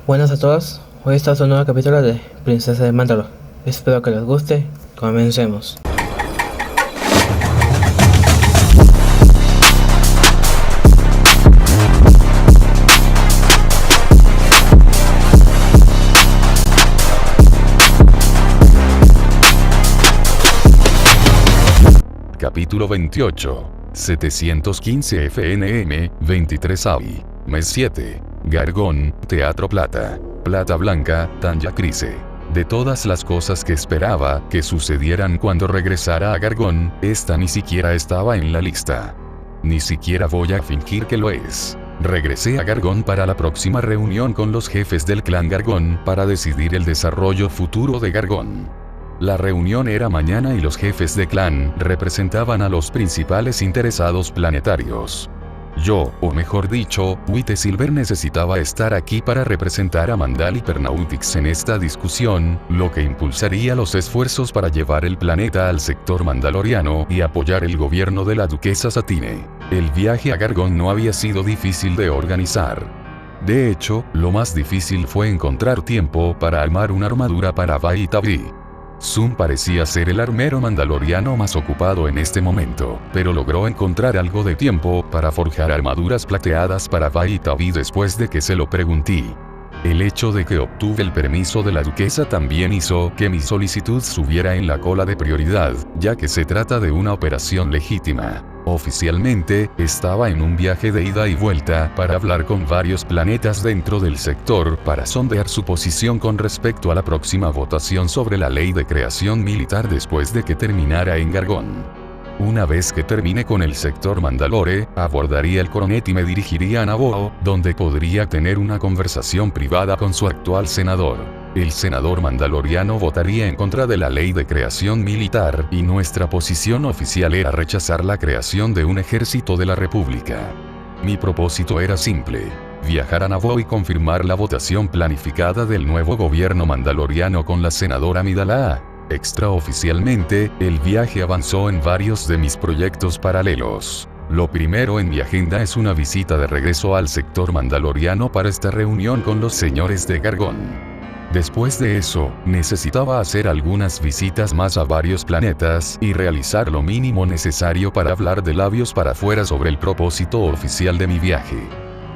Buenas a todos, hoy está un nuevo capítulo de Princesa de Mandalor. Espero que les guste, comencemos. Capítulo 28. 715 FNM, 23 AI. Mes 7. Gargón, Teatro Plata. Plata Blanca, Tanya Crise. De todas las cosas que esperaba que sucedieran cuando regresara a Gargón, esta ni siquiera estaba en la lista. Ni siquiera voy a fingir que lo es. Regresé a Gargón para la próxima reunión con los jefes del clan Gargón para decidir el desarrollo futuro de Gargón. La reunión era mañana y los jefes de clan representaban a los principales interesados planetarios. Yo, o mejor dicho, White Silver necesitaba estar aquí para representar a Mandal Hypernautics en esta discusión, lo que impulsaría los esfuerzos para llevar el planeta al sector mandaloriano y apoyar el gobierno de la duquesa Satine. El viaje a Gargón no había sido difícil de organizar. De hecho, lo más difícil fue encontrar tiempo para armar una armadura para Bai Tabi. Zoom parecía ser el armero mandaloriano más ocupado en este momento, pero logró encontrar algo de tiempo para forjar armaduras plateadas para Bai Tabi después de que se lo pregunté. El hecho de que obtuve el permiso de la duquesa también hizo que mi solicitud subiera en la cola de prioridad, ya que se trata de una operación legítima. Oficialmente, estaba en un viaje de ida y vuelta para hablar con varios planetas dentro del sector para sondear su posición con respecto a la próxima votación sobre la ley de creación militar después de que terminara en Gargón. Una vez que termine con el sector Mandalore, abordaría el Coronet y me dirigiría a Naboo, donde podría tener una conversación privada con su actual senador. El senador mandaloriano votaría en contra de la ley de creación militar, y nuestra posición oficial era rechazar la creación de un ejército de la República. Mi propósito era simple: viajar a Naboo y confirmar la votación planificada del nuevo gobierno mandaloriano con la senadora Amidala. Extraoficialmente, el viaje avanzó en varios de mis proyectos paralelos. Lo primero en mi agenda es una visita de regreso al sector mandaloriano para esta reunión con los señores de Gargón. Después de eso, necesitaba hacer algunas visitas más a varios planetas y realizar lo mínimo necesario para hablar de labios para afuera sobre el propósito oficial de mi viaje.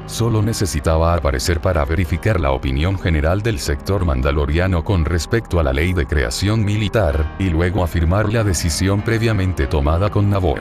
Solo necesitaba aparecer para verificar la opinión general del sector mandaloriano con respecto a la ley de creación militar, y luego afirmar la decisión previamente tomada con Naboo.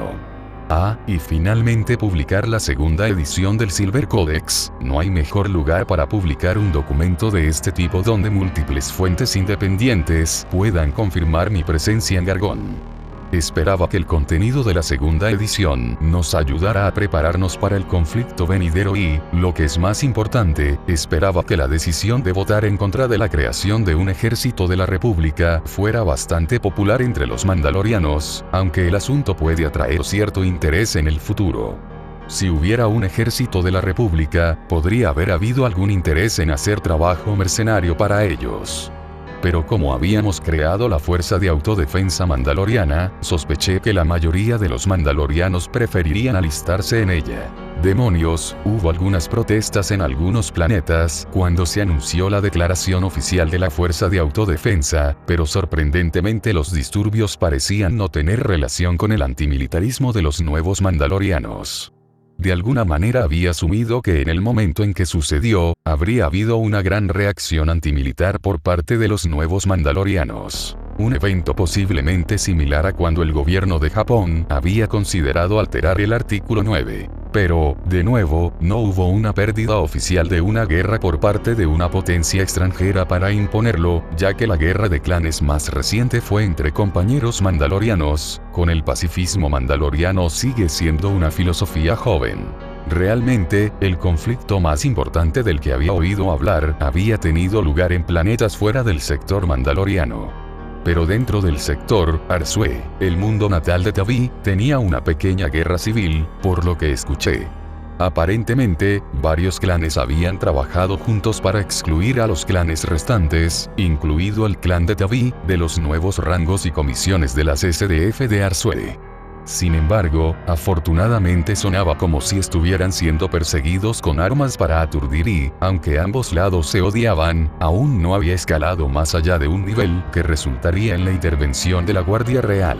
Y finalmente publicar la segunda edición del Silver Codex. No hay mejor lugar para publicar un documento de este tipo donde múltiples fuentes independientes puedan confirmar mi presencia en Gargón. Esperaba que el contenido de la segunda edición nos ayudara a prepararnos para el conflicto venidero y, lo que es más importante, esperaba que la decisión de votar en contra de la creación de un ejército de la República fuera bastante popular entre los mandalorianos, aunque el asunto puede atraer cierto interés en el futuro. Si hubiera un ejército de la República, podría haber habido algún interés en hacer trabajo mercenario para ellos. Pero como habíamos creado la Fuerza de Autodefensa Mandaloriana, sospeché que la mayoría de los mandalorianos preferirían alistarse en ella. ¡Demonios! Hubo algunas protestas en algunos planetas cuando se anunció la declaración oficial de la Fuerza de Autodefensa, pero sorprendentemente los disturbios parecían no tener relación con el antimilitarismo de los nuevos mandalorianos. De alguna manera había asumido que en el momento en que sucedió, habría habido una gran reacción antimilitar por parte de los nuevos mandalorianos. Un evento posiblemente similar a cuando el gobierno de Japón había considerado alterar el artículo 9. Pero, de nuevo, no hubo una pérdida oficial de una guerra por parte de una potencia extranjera para imponerlo, ya que la guerra de clanes más reciente fue entre compañeros mandalorianos. Con el pacifismo mandaloriano sigue siendo una filosofía joven. Realmente, el conflicto más importante del que había oído hablar había tenido lugar en planetas fuera del sector mandaloriano. Pero dentro del sector, Arsue, el mundo natal de Tabi, tenía una pequeña guerra civil, por lo que escuché. Aparentemente, varios clanes habían trabajado juntos para excluir a los clanes restantes, incluido el clan de Tabi, de los nuevos rangos y comisiones de las SDF de Arsue. Sin embargo, afortunadamente sonaba como si estuvieran siendo perseguidos con armas para aturdir y, aunque ambos lados se odiaban, aún no había escalado más allá de un nivel que resultaría en la intervención de la Guardia Real.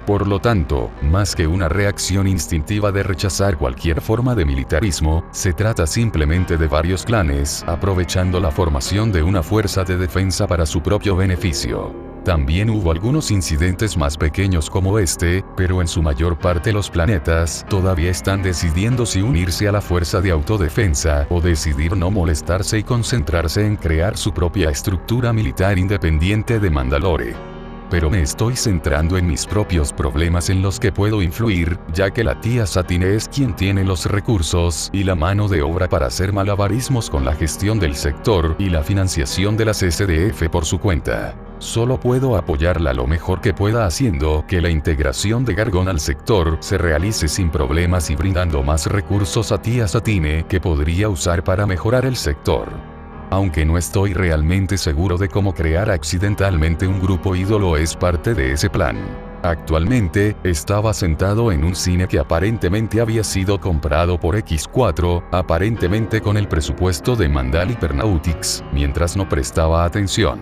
Por lo tanto, más que una reacción instintiva de rechazar cualquier forma de militarismo, se trata simplemente de varios clanes aprovechando la formación de una fuerza de defensa para su propio beneficio. También hubo algunos incidentes más pequeños como este, pero en su mayor parte los planetas todavía están decidiendo si unirse a la fuerza de autodefensa o decidir no molestarse y concentrarse en crear su propia estructura militar independiente de Mandalore. Pero me estoy centrando en mis propios problemas en los que puedo influir, ya que la tía Satine es quien tiene los recursos y la mano de obra para hacer malabarismos con la gestión del sector y la financiación de las SDF por su cuenta. Solo puedo apoyarla lo mejor que pueda haciendo que la integración de Gargón al sector se realice sin problemas y brindando más recursos a tía Satine que podría usar para mejorar el sector. Aunque no estoy realmente seguro de cómo crear accidentalmente un grupo ídolo es parte de ese plan. Actualmente, estaba sentado en un cine que aparentemente había sido comprado por X4, aparentemente con el presupuesto de Mandal Hypernautics, mientras no prestaba atención.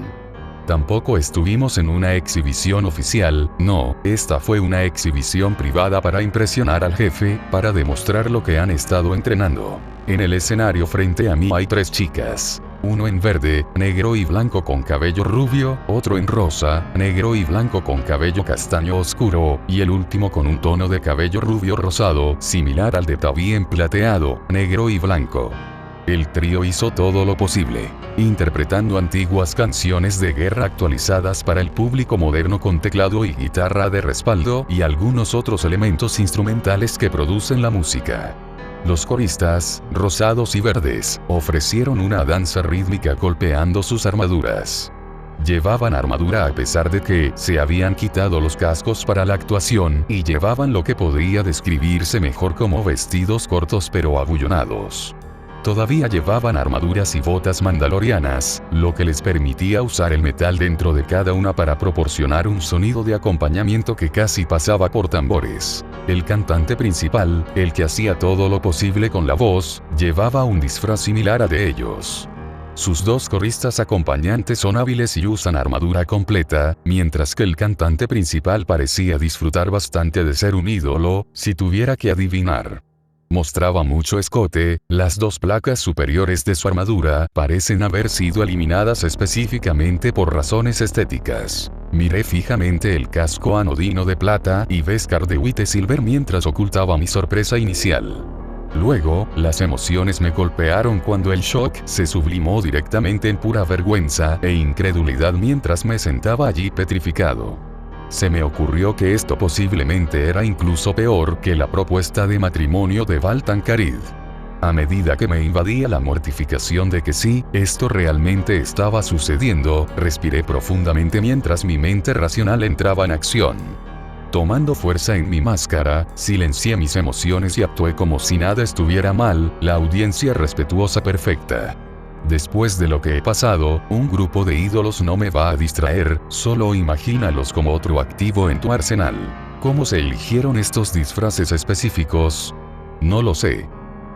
Tampoco estuvimos en una exhibición oficial, no, esta fue una exhibición privada para impresionar al jefe, para demostrar lo que han estado entrenando. En el escenario frente a mí hay 3 chicas. Uno en verde, negro y blanco con cabello rubio, otro en rosa, negro y blanco con cabello castaño oscuro, y el último con un tono de cabello rubio rosado, similar al de Tabien plateado, negro y blanco. El trío hizo todo lo posible, interpretando antiguas canciones de guerra actualizadas para el público moderno con teclado y guitarra de respaldo y algunos otros elementos instrumentales que producen la música. Los coristas, rosados y verdes, ofrecieron una danza rítmica golpeando sus armaduras. Llevaban armadura a pesar de que se habían quitado los cascos para la actuación y llevaban lo que podría describirse mejor como vestidos cortos pero abullonados. Todavía llevaban armaduras y botas mandalorianas, lo que les permitía usar el metal dentro de cada una para proporcionar un sonido de acompañamiento que casi pasaba por tambores. El cantante principal, el que hacía todo lo posible con la voz, llevaba un disfraz similar a de ellos. Sus 2 coristas acompañantes son hábiles y usan armadura completa, mientras que el cantante principal parecía disfrutar bastante de ser un ídolo, si tuviera que adivinar. Mostraba mucho escote, las 2 placas superiores de su armadura parecen haber sido eliminadas específicamente por razones estéticas. Miré fijamente el casco anodino de plata y Beskar de White Silver mientras ocultaba mi sorpresa inicial. Luego, las emociones me golpearon cuando el shock se sublimó directamente en pura vergüenza e incredulidad mientras me sentaba allí petrificado. Se me ocurrió que esto posiblemente era incluso peor que la propuesta de matrimonio de Baltan Carid. A medida que me invadía la mortificación de que sí, esto realmente estaba sucediendo, respiré profundamente mientras mi mente racional entraba en acción. Tomando fuerza en mi máscara, silencié mis emociones y actué como si nada estuviera mal, la audiencia respetuosa perfecta. Después de lo que he pasado, un grupo de ídolos no me va a distraer, solo imagínalos como otro activo en tu arsenal. ¿Cómo se eligieron estos disfraces específicos? No lo sé.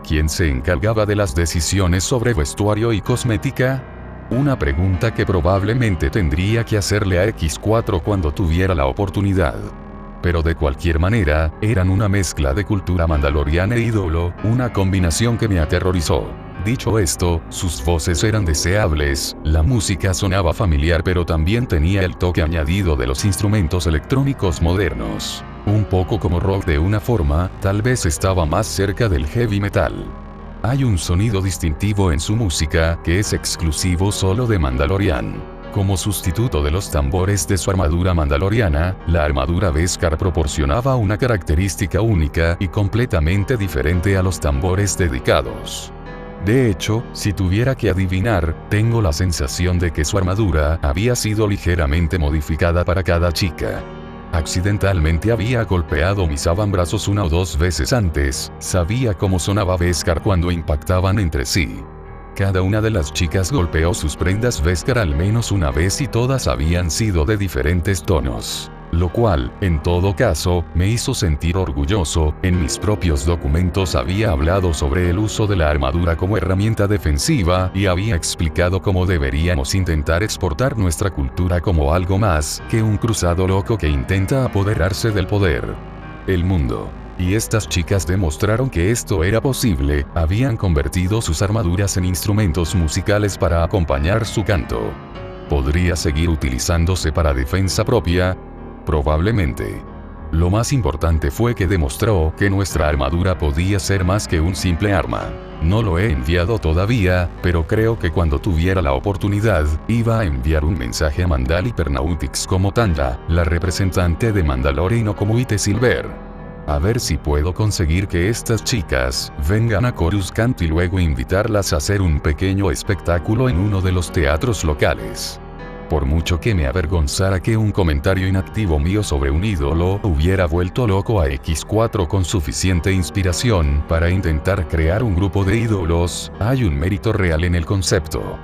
¿Quién se encargaba de las decisiones sobre vestuario y cosmética? Una pregunta que probablemente tendría que hacerle a X4 cuando tuviera la oportunidad. Pero de cualquier manera, eran una mezcla de cultura mandaloriana e ídolo, una combinación que me aterrorizó. Dicho esto, sus voces eran deseables, la música sonaba familiar pero también tenía el toque añadido de los instrumentos electrónicos modernos. Un poco como rock de una forma, tal vez estaba más cerca del heavy metal. Hay un sonido distintivo en su música que es exclusivo solo de Mandalorian. Como sustituto de los tambores de su armadura mandaloriana, la armadura Beskar proporcionaba una característica única y completamente diferente a los tambores dedicados. De hecho, si tuviera que adivinar, tengo la sensación de que su armadura había sido ligeramente modificada para cada chica. Accidentalmente había golpeado mis avambrazos 1 o 2 veces antes, sabía cómo sonaba Beskar cuando impactaban entre sí. Cada una de las chicas golpeó sus prendas Beskar al menos una vez y todas habían sido de diferentes tonos. Lo cual, en todo caso, me hizo sentir orgulloso. En mis propios documentos había hablado sobre el uso de la armadura como herramienta defensiva y había explicado cómo deberíamos intentar exportar nuestra cultura como algo más que un cruzado loco que intenta apoderarse del poder. El mundo. Y estas chicas demostraron que esto era posible, habían convertido sus armaduras en instrumentos musicales para acompañar su canto. ¿Podría seguir utilizándose para defensa propia? Probablemente. Lo más importante fue que demostró que nuestra armadura podía ser más que un simple arma. No lo he enviado todavía, pero creo que cuando tuviera la oportunidad, iba a enviar un mensaje a Mandal Hypernautics como Tanya, la representante de Mandalore y no como Ite Silver. A ver si puedo conseguir que estas chicas vengan a Coruscant y luego invitarlas a hacer un pequeño espectáculo en uno de los teatros locales. Por mucho que me avergonzara que un comentario inactivo mío sobre un ídolo hubiera vuelto loco a X4 con suficiente inspiración para intentar crear un grupo de ídolos, hay un mérito real en el concepto.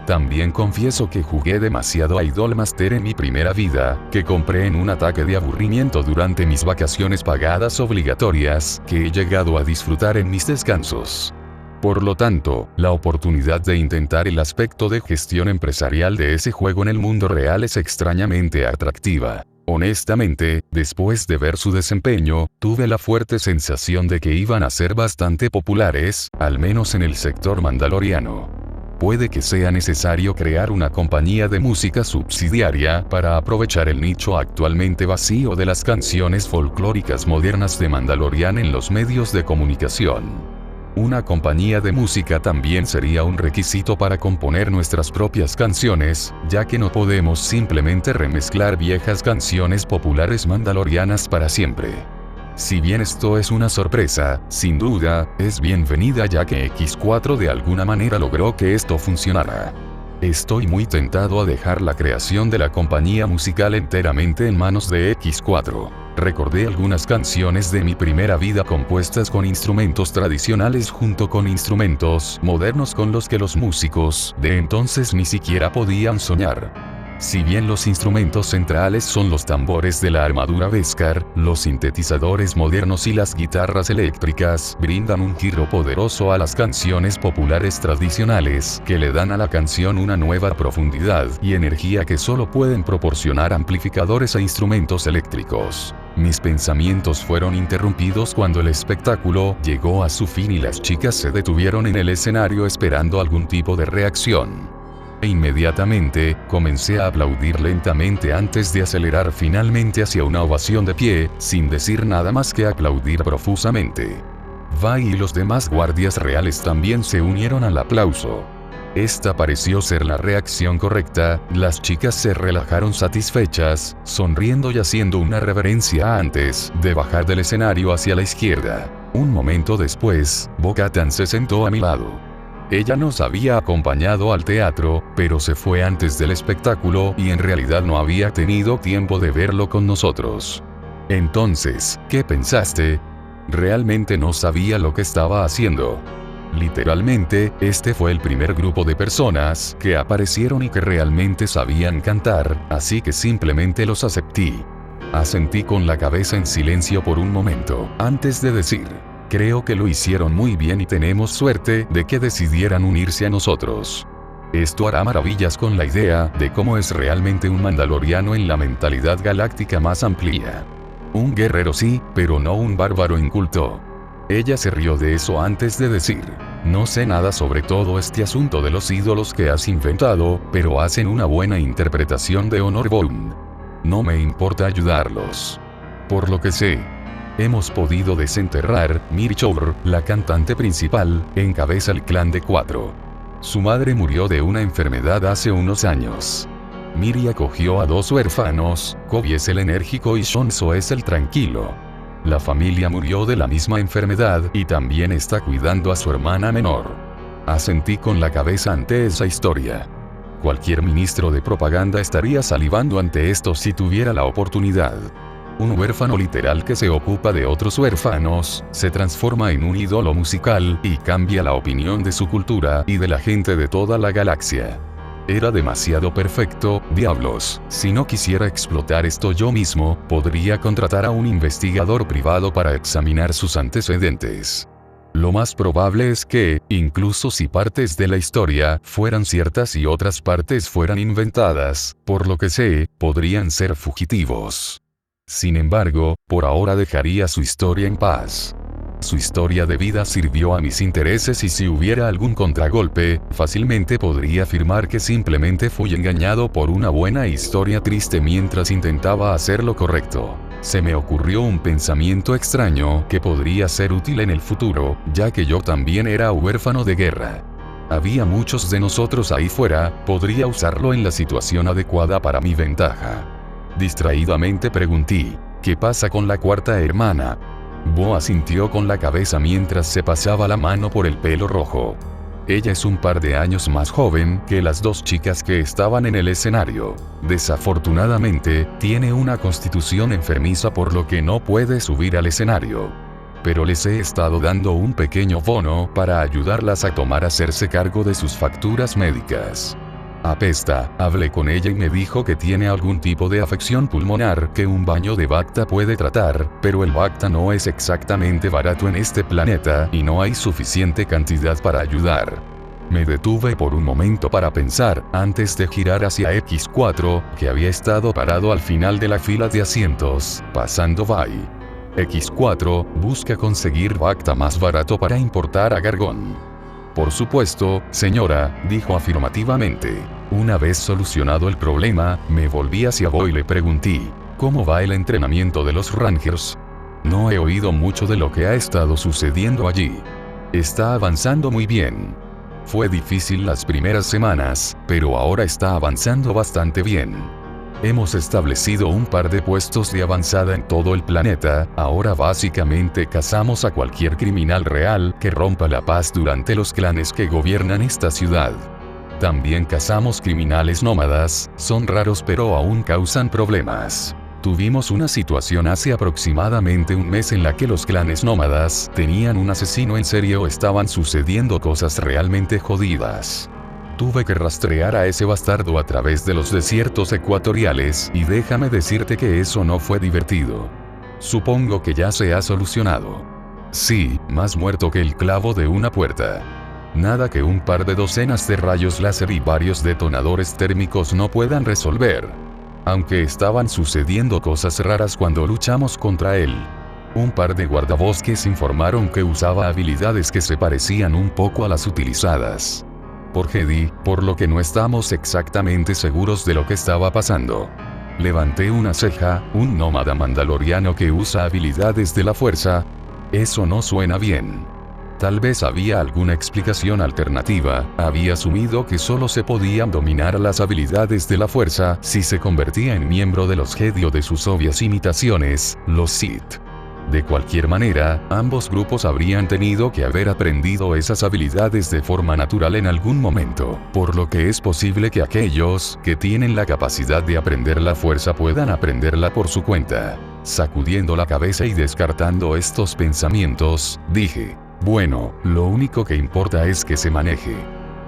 También confieso que jugué demasiado a Idolmaster en mi primera vida, que compré en un ataque de aburrimiento durante mis vacaciones pagadas obligatorias, que he llegado a disfrutar en mis descansos. Por lo tanto, la oportunidad de intentar el aspecto de gestión empresarial de ese juego en el mundo real es extrañamente atractiva. Honestamente, después de ver su desempeño, tuve la fuerte sensación de que iban a ser bastante populares, al menos en el sector mandaloriano. Puede que sea necesario crear una compañía de música subsidiaria para aprovechar el nicho actualmente vacío de las canciones folclóricas modernas de Mandalorian en los medios de comunicación. Una compañía de música también sería un requisito para componer nuestras propias canciones, ya que no podemos simplemente remezclar viejas canciones populares mandalorianas para siempre. Si bien esto es una sorpresa, sin duda, es bienvenida ya que X4 de alguna manera logró que esto funcionara. Estoy muy tentado a dejar la creación de la compañía musical enteramente en manos de X4. Recordé algunas canciones de mi primera vida compuestas con instrumentos tradicionales junto con instrumentos modernos con los que los músicos de entonces ni siquiera podían soñar. Si bien los instrumentos centrales son los tambores de la armadura Beskar, los sintetizadores modernos y las guitarras eléctricas brindan un giro poderoso a las canciones populares tradicionales que le dan a la canción una nueva profundidad y energía que solo pueden proporcionar amplificadores e instrumentos eléctricos. Mis pensamientos fueron interrumpidos cuando el espectáculo llegó a su fin y las chicas se detuvieron en el escenario esperando algún tipo de reacción. E inmediatamente, comencé a aplaudir lentamente antes de acelerar finalmente hacia una ovación de pie, sin decir nada más que aplaudir profusamente. Vai y los demás guardias reales también se unieron al aplauso. Esta pareció ser la reacción correcta, las chicas se relajaron satisfechas, sonriendo y haciendo una reverencia antes de bajar del escenario hacia la izquierda. Un momento después, Bo-Katan se sentó a mi lado. Ella nos había acompañado al teatro, pero se fue antes del espectáculo y en realidad no había tenido tiempo de verlo con nosotros. Entonces, ¿qué pensaste? Realmente no sabía lo que estaba haciendo. Literalmente, este fue el primer grupo de personas que aparecieron y que realmente sabían cantar, así que simplemente los acepté. Asentí con la cabeza en silencio por un momento, antes de decir: creo que lo hicieron muy bien y tenemos suerte de que decidieran unirse a nosotros. Esto hará maravillas con la idea de cómo es realmente un mandaloriano en la mentalidad galáctica más amplia. Un guerrero sí, pero no un bárbaro inculto. Ella se rió de eso antes de decir: no sé nada sobre todo este asunto de los ídolos que has inventado, pero hacen una buena interpretación de Honor Bone. No me importa ayudarlos. Por lo que sé, hemos podido desenterrar Mirichor, la cantante principal, encabeza el clan de 4. Su madre murió de una enfermedad hace unos años. Miri acogió a 2 huérfanos, Kobe es el enérgico y Shonso es el tranquilo. La familia murió de la misma enfermedad y también está cuidando a su hermana menor. Asentí con la cabeza ante esa historia. Cualquier ministro de propaganda estaría salivando ante esto si tuviera la oportunidad. Un huérfano literal que se ocupa de otros huérfanos, se transforma en un ídolo musical y cambia la opinión de su cultura y de la gente de toda la galaxia. Era demasiado perfecto, diablos. Si no quisiera explotar esto yo mismo, podría contratar a un investigador privado para examinar sus antecedentes. Lo más probable es que, incluso si partes de la historia fueran ciertas y otras partes fueran inventadas, por lo que sé, podrían ser fugitivos. Sin embargo, por ahora dejaría su historia en paz. Su historia de vida sirvió a mis intereses y si hubiera algún contragolpe, fácilmente podría afirmar que simplemente fui engañado por una buena historia triste mientras intentaba hacer lo correcto. Se me ocurrió un pensamiento extraño que podría ser útil en el futuro, ya que yo también era huérfano de guerra. Había muchos de nosotros ahí fuera, podría usarlo en la situación adecuada para mi ventaja. Distraídamente pregunté, ¿qué pasa con la cuarta hermana? Bo asintió con la cabeza mientras se pasaba la mano por el pelo rojo. Ella es un par de años más joven que las dos chicas que estaban en el escenario. Desafortunadamente, tiene una constitución enfermiza por lo que no puede subir al escenario. Pero les he estado dando un pequeño bono para ayudarlas a hacerse cargo de sus facturas médicas. Apesta, hablé con ella y me dijo que tiene algún tipo de afección pulmonar que un baño de Bacta puede tratar, pero el Bacta no es exactamente barato en este planeta y no hay suficiente cantidad para ayudar. Me detuve por un momento para pensar, antes de girar hacia X4, que había estado parado al final de la fila de asientos, pasando by. X4, busca conseguir Bacta más barato para importar a Gargón. Por supuesto, señora, dijo afirmativamente. Una vez solucionado el problema, me volví hacia Bo y le pregunté, ¿cómo va el entrenamiento de los Rangers? No he oído mucho de lo que ha estado sucediendo allí. Está avanzando muy bien. Fue difícil las primeras semanas, pero ahora está avanzando bastante bien. Hemos establecido un par de puestos de avanzada en todo el planeta, ahora básicamente cazamos a cualquier criminal real que rompa la paz durante los clanes que gobiernan esta ciudad. También cazamos criminales nómadas, son raros pero aún causan problemas. Tuvimos una situación hace aproximadamente un mes en la que los clanes nómadas tenían un asesino en serie o estaban sucediendo cosas realmente jodidas. Tuve que rastrear a ese bastardo a través de los desiertos ecuatoriales y déjame decirte que eso no fue divertido. Supongo que ya se ha solucionado. Sí, más muerto que el clavo de una puerta. Nada que un par de docenas de rayos láser y varios detonadores térmicos no puedan resolver. Aunque estaban sucediendo cosas raras cuando luchamos contra él. Un par de guardabosques informaron que usaba habilidades que se parecían un poco a las utilizadas por Jedi, por lo que no estamos exactamente seguros de lo que estaba pasando. Levanté una ceja, un nómada mandaloriano que usa habilidades de la fuerza. Eso no suena bien. Tal vez había alguna explicación alternativa, había asumido que solo se podían dominar las habilidades de la fuerza si se convertía en miembro de los Jedi o de sus obvias imitaciones, los Sith. De cualquier manera, ambos grupos habrían tenido que haber aprendido esas habilidades de forma natural en algún momento, por lo que es posible que aquellos que tienen la capacidad de aprender la fuerza puedan aprenderla por su cuenta. Sacudiendo la cabeza y descartando estos pensamientos, dije, bueno, lo único que importa es que se maneje.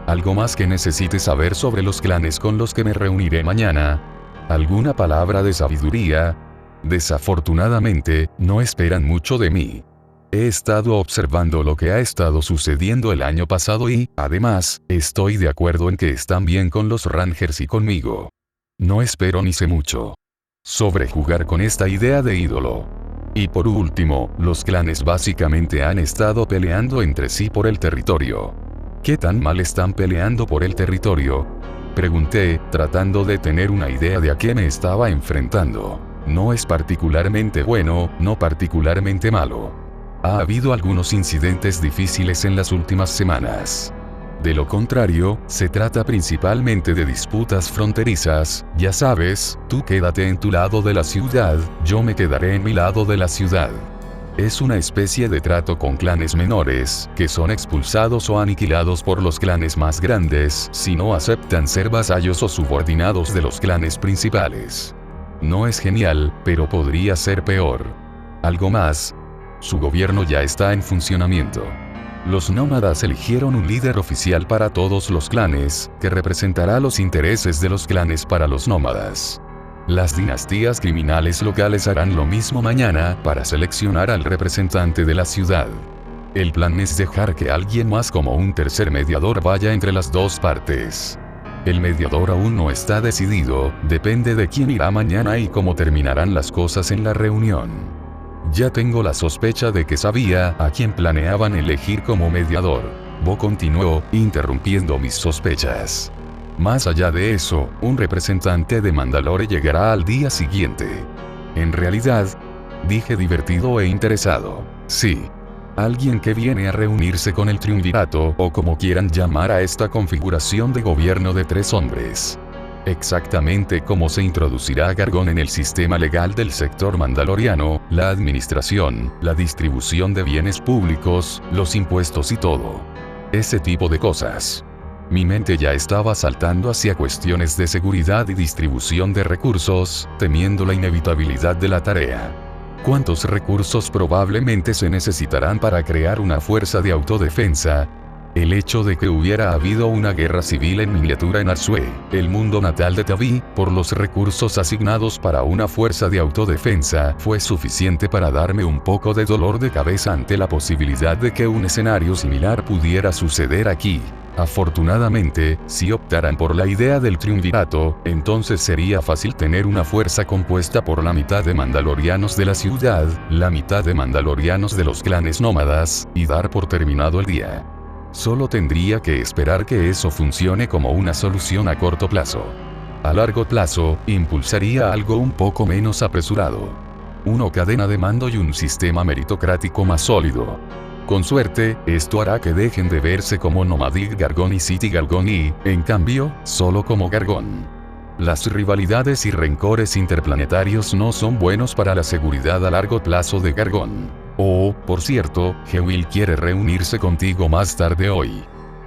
¿Algo más que necesite saber sobre los clanes con los que me reuniré mañana? ¿Alguna palabra de sabiduría? Desafortunadamente, no esperan mucho de mí. He estado observando lo que ha estado sucediendo el año pasado y, además, estoy de acuerdo en que están bien con los Rangers y conmigo. No espero ni sé mucho sobre jugar con esta idea de ídolo. Y por último, los clanes básicamente han estado peleando entre sí por el territorio. ¿Qué tan mal están peleando por el territorio? Pregunté, tratando de tener una idea de a qué me estaba enfrentando. No es particularmente bueno, no particularmente malo. Ha habido algunos incidentes difíciles en las últimas semanas. De lo contrario, se trata principalmente de disputas fronterizas, ya sabes, tú quédate en tu lado de la ciudad, yo me quedaré en mi lado de la ciudad. Es una especie de trato con clanes menores, que son expulsados o aniquilados por los clanes más grandes, si no aceptan ser vasallos o subordinados de los clanes principales. No es genial, pero podría ser peor. Algo más. Su gobierno ya está en funcionamiento. Los nómadas eligieron un líder oficial para todos los clanes, que representará los intereses de los clanes para los nómadas. Las dinastías criminales locales harán lo mismo mañana para seleccionar al representante de la ciudad. El plan es dejar que alguien más como un tercer mediador vaya entre las dos partes. El mediador aún no está decidido, depende de quién irá mañana y cómo terminarán las cosas en la reunión. Ya tengo la sospecha de que sabía a quién planeaban elegir como mediador. Bo continuó, interrumpiendo mis sospechas. Más allá de eso, un representante de Mandalore llegará al día siguiente. En realidad, dije divertido e interesado. Sí. Alguien que viene a reunirse con el triunvirato, o como quieran llamar a esta configuración de gobierno de 3 hombres. Exactamente como se introducirá Gargón en el sistema legal del sector mandaloriano, la administración, la distribución de bienes públicos, los impuestos y todo. Ese tipo de cosas. Mi mente ya estaba saltando hacia cuestiones de seguridad y distribución de recursos, temiendo la inevitabilidad de la tarea. ¿Cuántos recursos probablemente se necesitarán para crear una fuerza de autodefensa? El hecho de que hubiera habido una guerra civil en miniatura en Arsue, el mundo natal de Taví, por los recursos asignados para una fuerza de autodefensa, fue suficiente para darme un poco de dolor de cabeza ante la posibilidad de que un escenario similar pudiera suceder aquí. Afortunadamente, si optaran por la idea del triunvirato, entonces sería fácil tener una fuerza compuesta por la mitad de mandalorianos de la ciudad, la mitad de mandalorianos de los clanes nómadas, y dar por terminado el día. Solo tendría que esperar que eso funcione como una solución a corto plazo. A largo plazo, impulsaría algo un poco menos apresurado. Una cadena de mando y un sistema meritocrático más sólido. Con suerte, esto hará que dejen de verse como Nomadic Gargón y City Gargón y, en cambio, solo como Gargón. Las rivalidades y rencores interplanetarios no son buenos para la seguridad a largo plazo de Gargón. Oh, por cierto, Hewil quiere reunirse contigo más tarde hoy.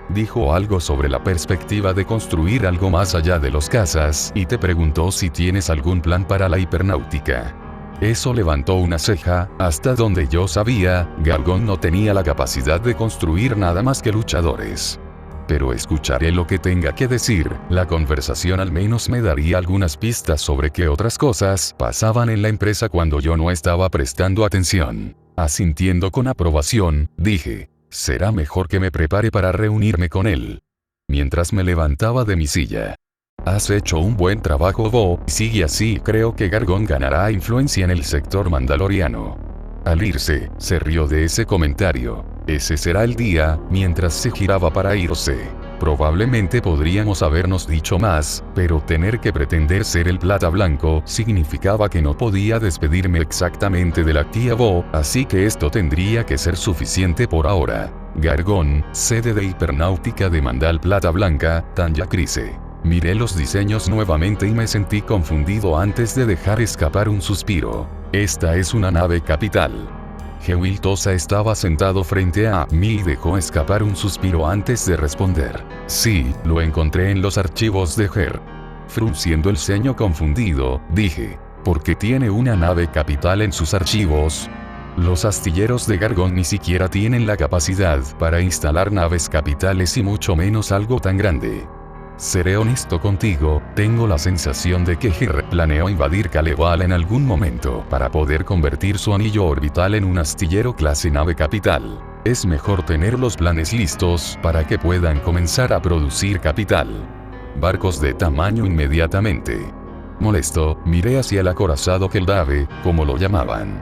Dijo algo sobre la perspectiva de construir algo más allá de los cazas, y te preguntó si tienes algún plan para la hipernáutica. Eso levantó una ceja, hasta donde yo sabía, Gargón no tenía la capacidad de construir nada más que luchadores. Pero escucharé lo que tenga que decir, la conversación al menos me daría algunas pistas sobre qué otras cosas pasaban en la empresa cuando yo no estaba prestando atención. Asintiendo con aprobación, dije, será mejor que me prepare para reunirme con él. Mientras me levantaba de mi silla. Has hecho un buen trabajo, Bo, y sigue así. Creo que Gargón ganará influencia en el sector mandaloriano. Al irse, se rió de ese comentario. Ese será el día, mientras se giraba para irse. Probablemente podríamos habernos dicho más, pero tener que pretender ser el plata blanco significaba que no podía despedirme exactamente de la tía Bo, así que esto tendría que ser suficiente por ahora. Gargón, sede de hipernáutica de Mandal Plata Blanca, Tanya Crise. Miré los diseños nuevamente y me sentí confundido antes de dejar escapar un suspiro. Esta es una nave capital. Hewil Tosa estaba sentado frente a mí y dejó escapar un suspiro antes de responder. Sí, lo encontré en los archivos de Her. Frunciendo el ceño confundido, dije, ¿por qué tiene una nave capital en sus archivos? Los astilleros de Gargón ni siquiera tienen la capacidad para instalar naves capitales y mucho menos algo tan grande. Seré honesto contigo, tengo la sensación de que Her planeó invadir Kalevala en algún momento para poder convertir su anillo orbital en un astillero clase nave capital. Es mejor tener los planes listos para que puedan comenzar a producir capital. Barcos de tamaño inmediatamente. Molesto, miré hacia el acorazado Keldave, como lo llamaban.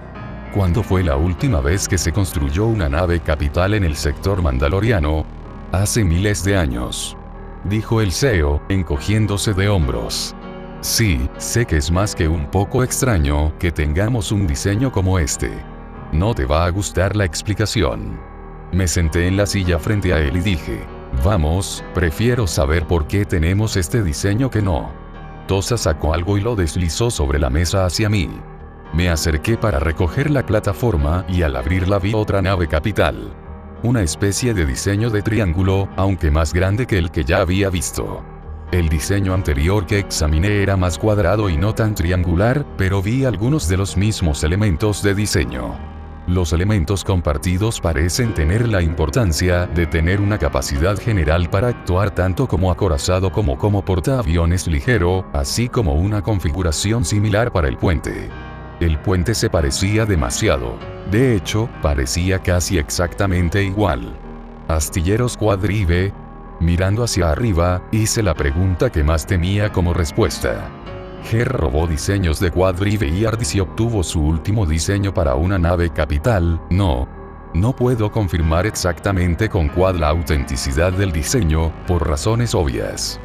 ¿Cuándo fue la última vez que se construyó una nave capital en el sector mandaloriano? Hace miles de años. Dijo el CEO, encogiéndose de hombros. Sí, sé que es más que un poco extraño que tengamos un diseño como este. No te va a gustar la explicación. Me senté en la silla frente a él y dije, vamos, prefiero saber por qué tenemos este diseño que no. Tosa sacó algo y lo deslizó sobre la mesa hacia mí. Me acerqué para recoger la plataforma y al abrirla vi otra nave capital. Una especie de diseño de triángulo, aunque más grande que el que ya había visto. El diseño anterior que examiné era más cuadrado y no tan triangular, pero vi algunos de los mismos elementos de diseño. Los elementos compartidos parecen tener la importancia de tener una capacidad general para actuar tanto como acorazado como portaaviones ligero, así como una configuración similar para el puente. El puente se parecía demasiado. De hecho, parecía casi exactamente igual. ¿Astilleros Quadrive? Mirando hacia arriba, hice la pregunta que más temía como respuesta. Ger robó diseños de Quadrive Yards y obtuvo su último diseño para una nave capital. No puedo confirmar exactamente con Quad la autenticidad del diseño, por razones obvias.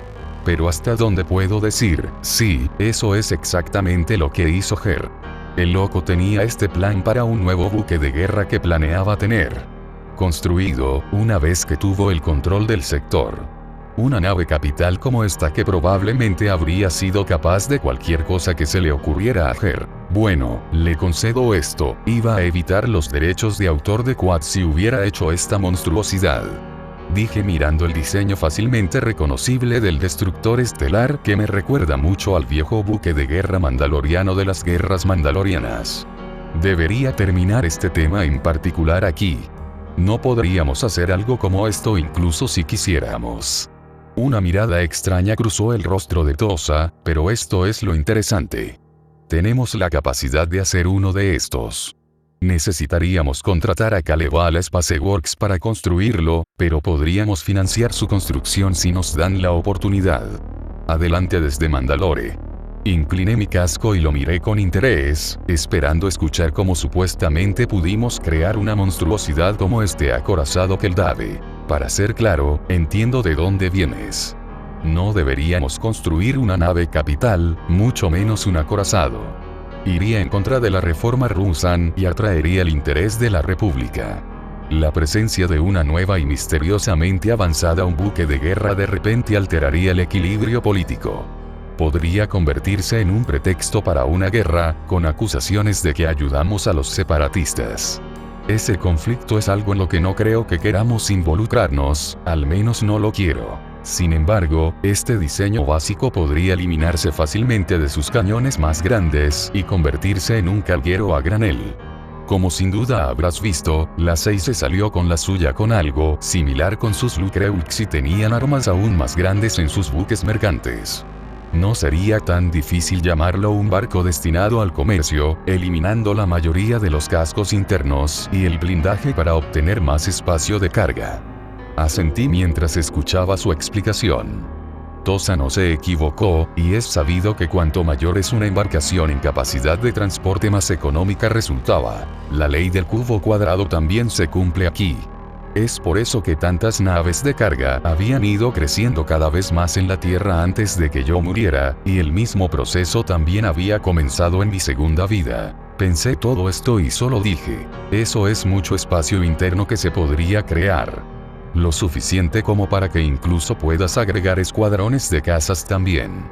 Pero hasta donde puedo decir, sí, eso es exactamente lo que hizo Ger. El loco tenía este plan para un nuevo buque de guerra que planeaba tener construido, una vez que tuvo el control del sector. Una nave capital como esta que probablemente habría sido capaz de cualquier cosa que se le ocurriera a Ger. Bueno, le concedo esto, iba a evitar los derechos de autor de Quad si hubiera hecho esta monstruosidad. Dije mirando el diseño fácilmente reconocible del destructor estelar que me recuerda mucho al viejo buque de guerra mandaloriano de las guerras mandalorianas. Debería terminar este tema en particular aquí. No podríamos hacer algo como esto incluso si quisiéramos. Una mirada extraña cruzó el rostro de Tosa, pero esto es lo interesante. Tenemos la capacidad de hacer uno de estos. Necesitaríamos contratar a Kalevala Spaceworks para construirlo, pero podríamos financiar su construcción si nos dan la oportunidad. Adelante desde Mandalore. Incliné mi casco y lo miré con interés, esperando escuchar cómo supuestamente pudimos crear una monstruosidad como este acorazado Keldave. Para ser claro, entiendo de dónde vienes. No deberíamos construir una nave capital, mucho menos un acorazado. Iría en contra de la reforma Ruusan y atraería el interés de la República. La presencia de una nueva y misteriosamente avanzada un buque de guerra de repente alteraría el equilibrio político. Podría convertirse en un pretexto para una guerra, con acusaciones de que ayudamos a los separatistas. Ese conflicto es algo en lo que no creo que queramos involucrarnos, al menos no lo quiero. Sin embargo, este diseño básico podría eliminarse fácilmente de sus cañones más grandes y convertirse en un carguero a granel. Como sin duda habrás visto, la 6 se salió con la suya con algo similar con sus Lucreux y tenían armas aún más grandes en sus buques mercantes. No sería tan difícil llamarlo un barco destinado al comercio, eliminando la mayoría de los cascos internos y el blindaje para obtener más espacio de carga. Asentí mientras escuchaba su explicación. Tosa no se equivocó, y es sabido que cuanto mayor es una embarcación en capacidad de transporte más económica resultaba. La ley del cubo cuadrado también se cumple aquí. Es por eso que tantas naves de carga habían ido creciendo cada vez más en la Tierra antes de que yo muriera, y el mismo proceso también había comenzado en mi segunda vida. Pensé todo esto y solo dije, eso es mucho espacio interno que se podría crear. Lo suficiente como para que incluso puedas agregar escuadrones de cazas también.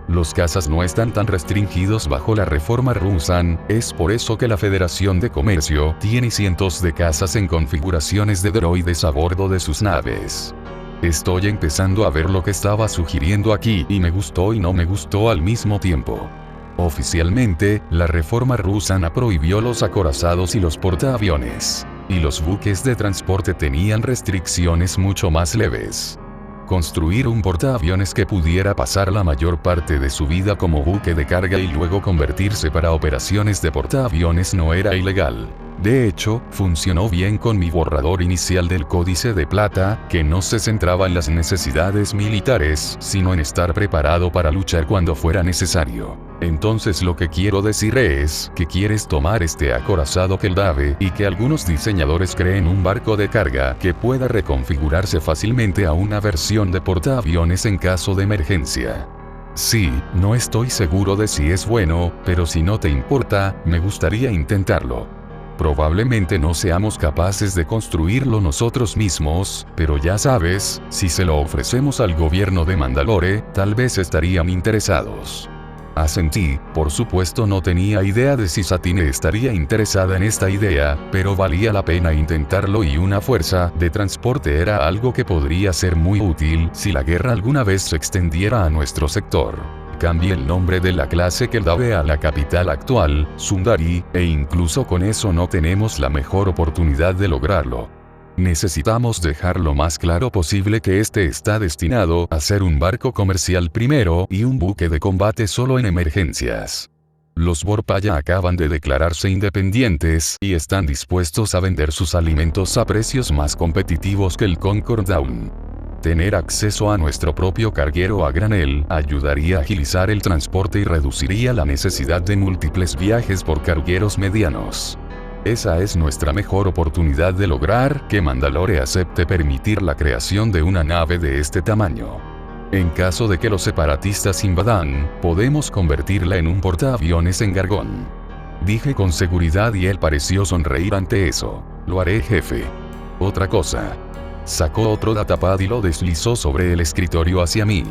Los cazas no están tan restringidos bajo la reforma Ruusan, es por eso que la Federación de Comercio tiene cientos de cazas en configuraciones de droides a bordo de sus naves. Estoy empezando a ver lo que estaba sugiriendo aquí y me gustó y no me gustó al mismo tiempo. Oficialmente, la reforma Ruusan prohibió los acorazados y los portaaviones. Y los buques de transporte tenían restricciones mucho más leves. Construir un portaaviones que pudiera pasar la mayor parte de su vida como buque de carga y luego convertirse para operaciones de portaaviones no era ilegal. De hecho, funcionó bien con mi borrador inicial del Códice de Plata, que no se centraba en las necesidades militares, sino en estar preparado para luchar cuando fuera necesario. Entonces lo que quiero decir es que quieres tomar este acorazado Keldave y que algunos diseñadores creen un barco de carga que pueda reconfigurarse fácilmente a una versión de portaaviones en caso de emergencia. Sí, no estoy seguro de si es bueno, pero si no te importa, me gustaría intentarlo. Probablemente no seamos capaces de construirlo nosotros mismos, pero ya sabes, si se lo ofrecemos al gobierno de Mandalore, tal vez estarían interesados. Asentí, por supuesto no tenía idea de si Satine estaría interesada en esta idea, pero valía la pena intentarlo y una fuerza de transporte era algo que podría ser muy útil si la guerra alguna vez se extendiera a nuestro sector. cambie el nombre de la clase Keldave a la capital actual, Sundari, e incluso con eso no tenemos la mejor oportunidad de lograrlo. Necesitamos dejar lo más claro posible que este está destinado a ser un barco comercial primero y un buque de combate solo en emergencias. Los Vorpaya acaban de declararse independientes y están dispuestos a vender sus alimentos a precios más competitivos que el Concord Dawn. Tener acceso a nuestro propio carguero a granel ayudaría a agilizar el transporte y reduciría la necesidad de múltiples viajes por cargueros medianos. Esa es nuestra mejor oportunidad de lograr que Mandalore acepte permitir la creación de una nave de este tamaño. En caso de que los separatistas invadan, podemos convertirla en un portaaviones en Gargón. Dije con seguridad y él pareció sonreír ante eso. Lo haré, jefe. Otra cosa. Sacó otro datapad y lo deslizó sobre el escritorio hacia mí.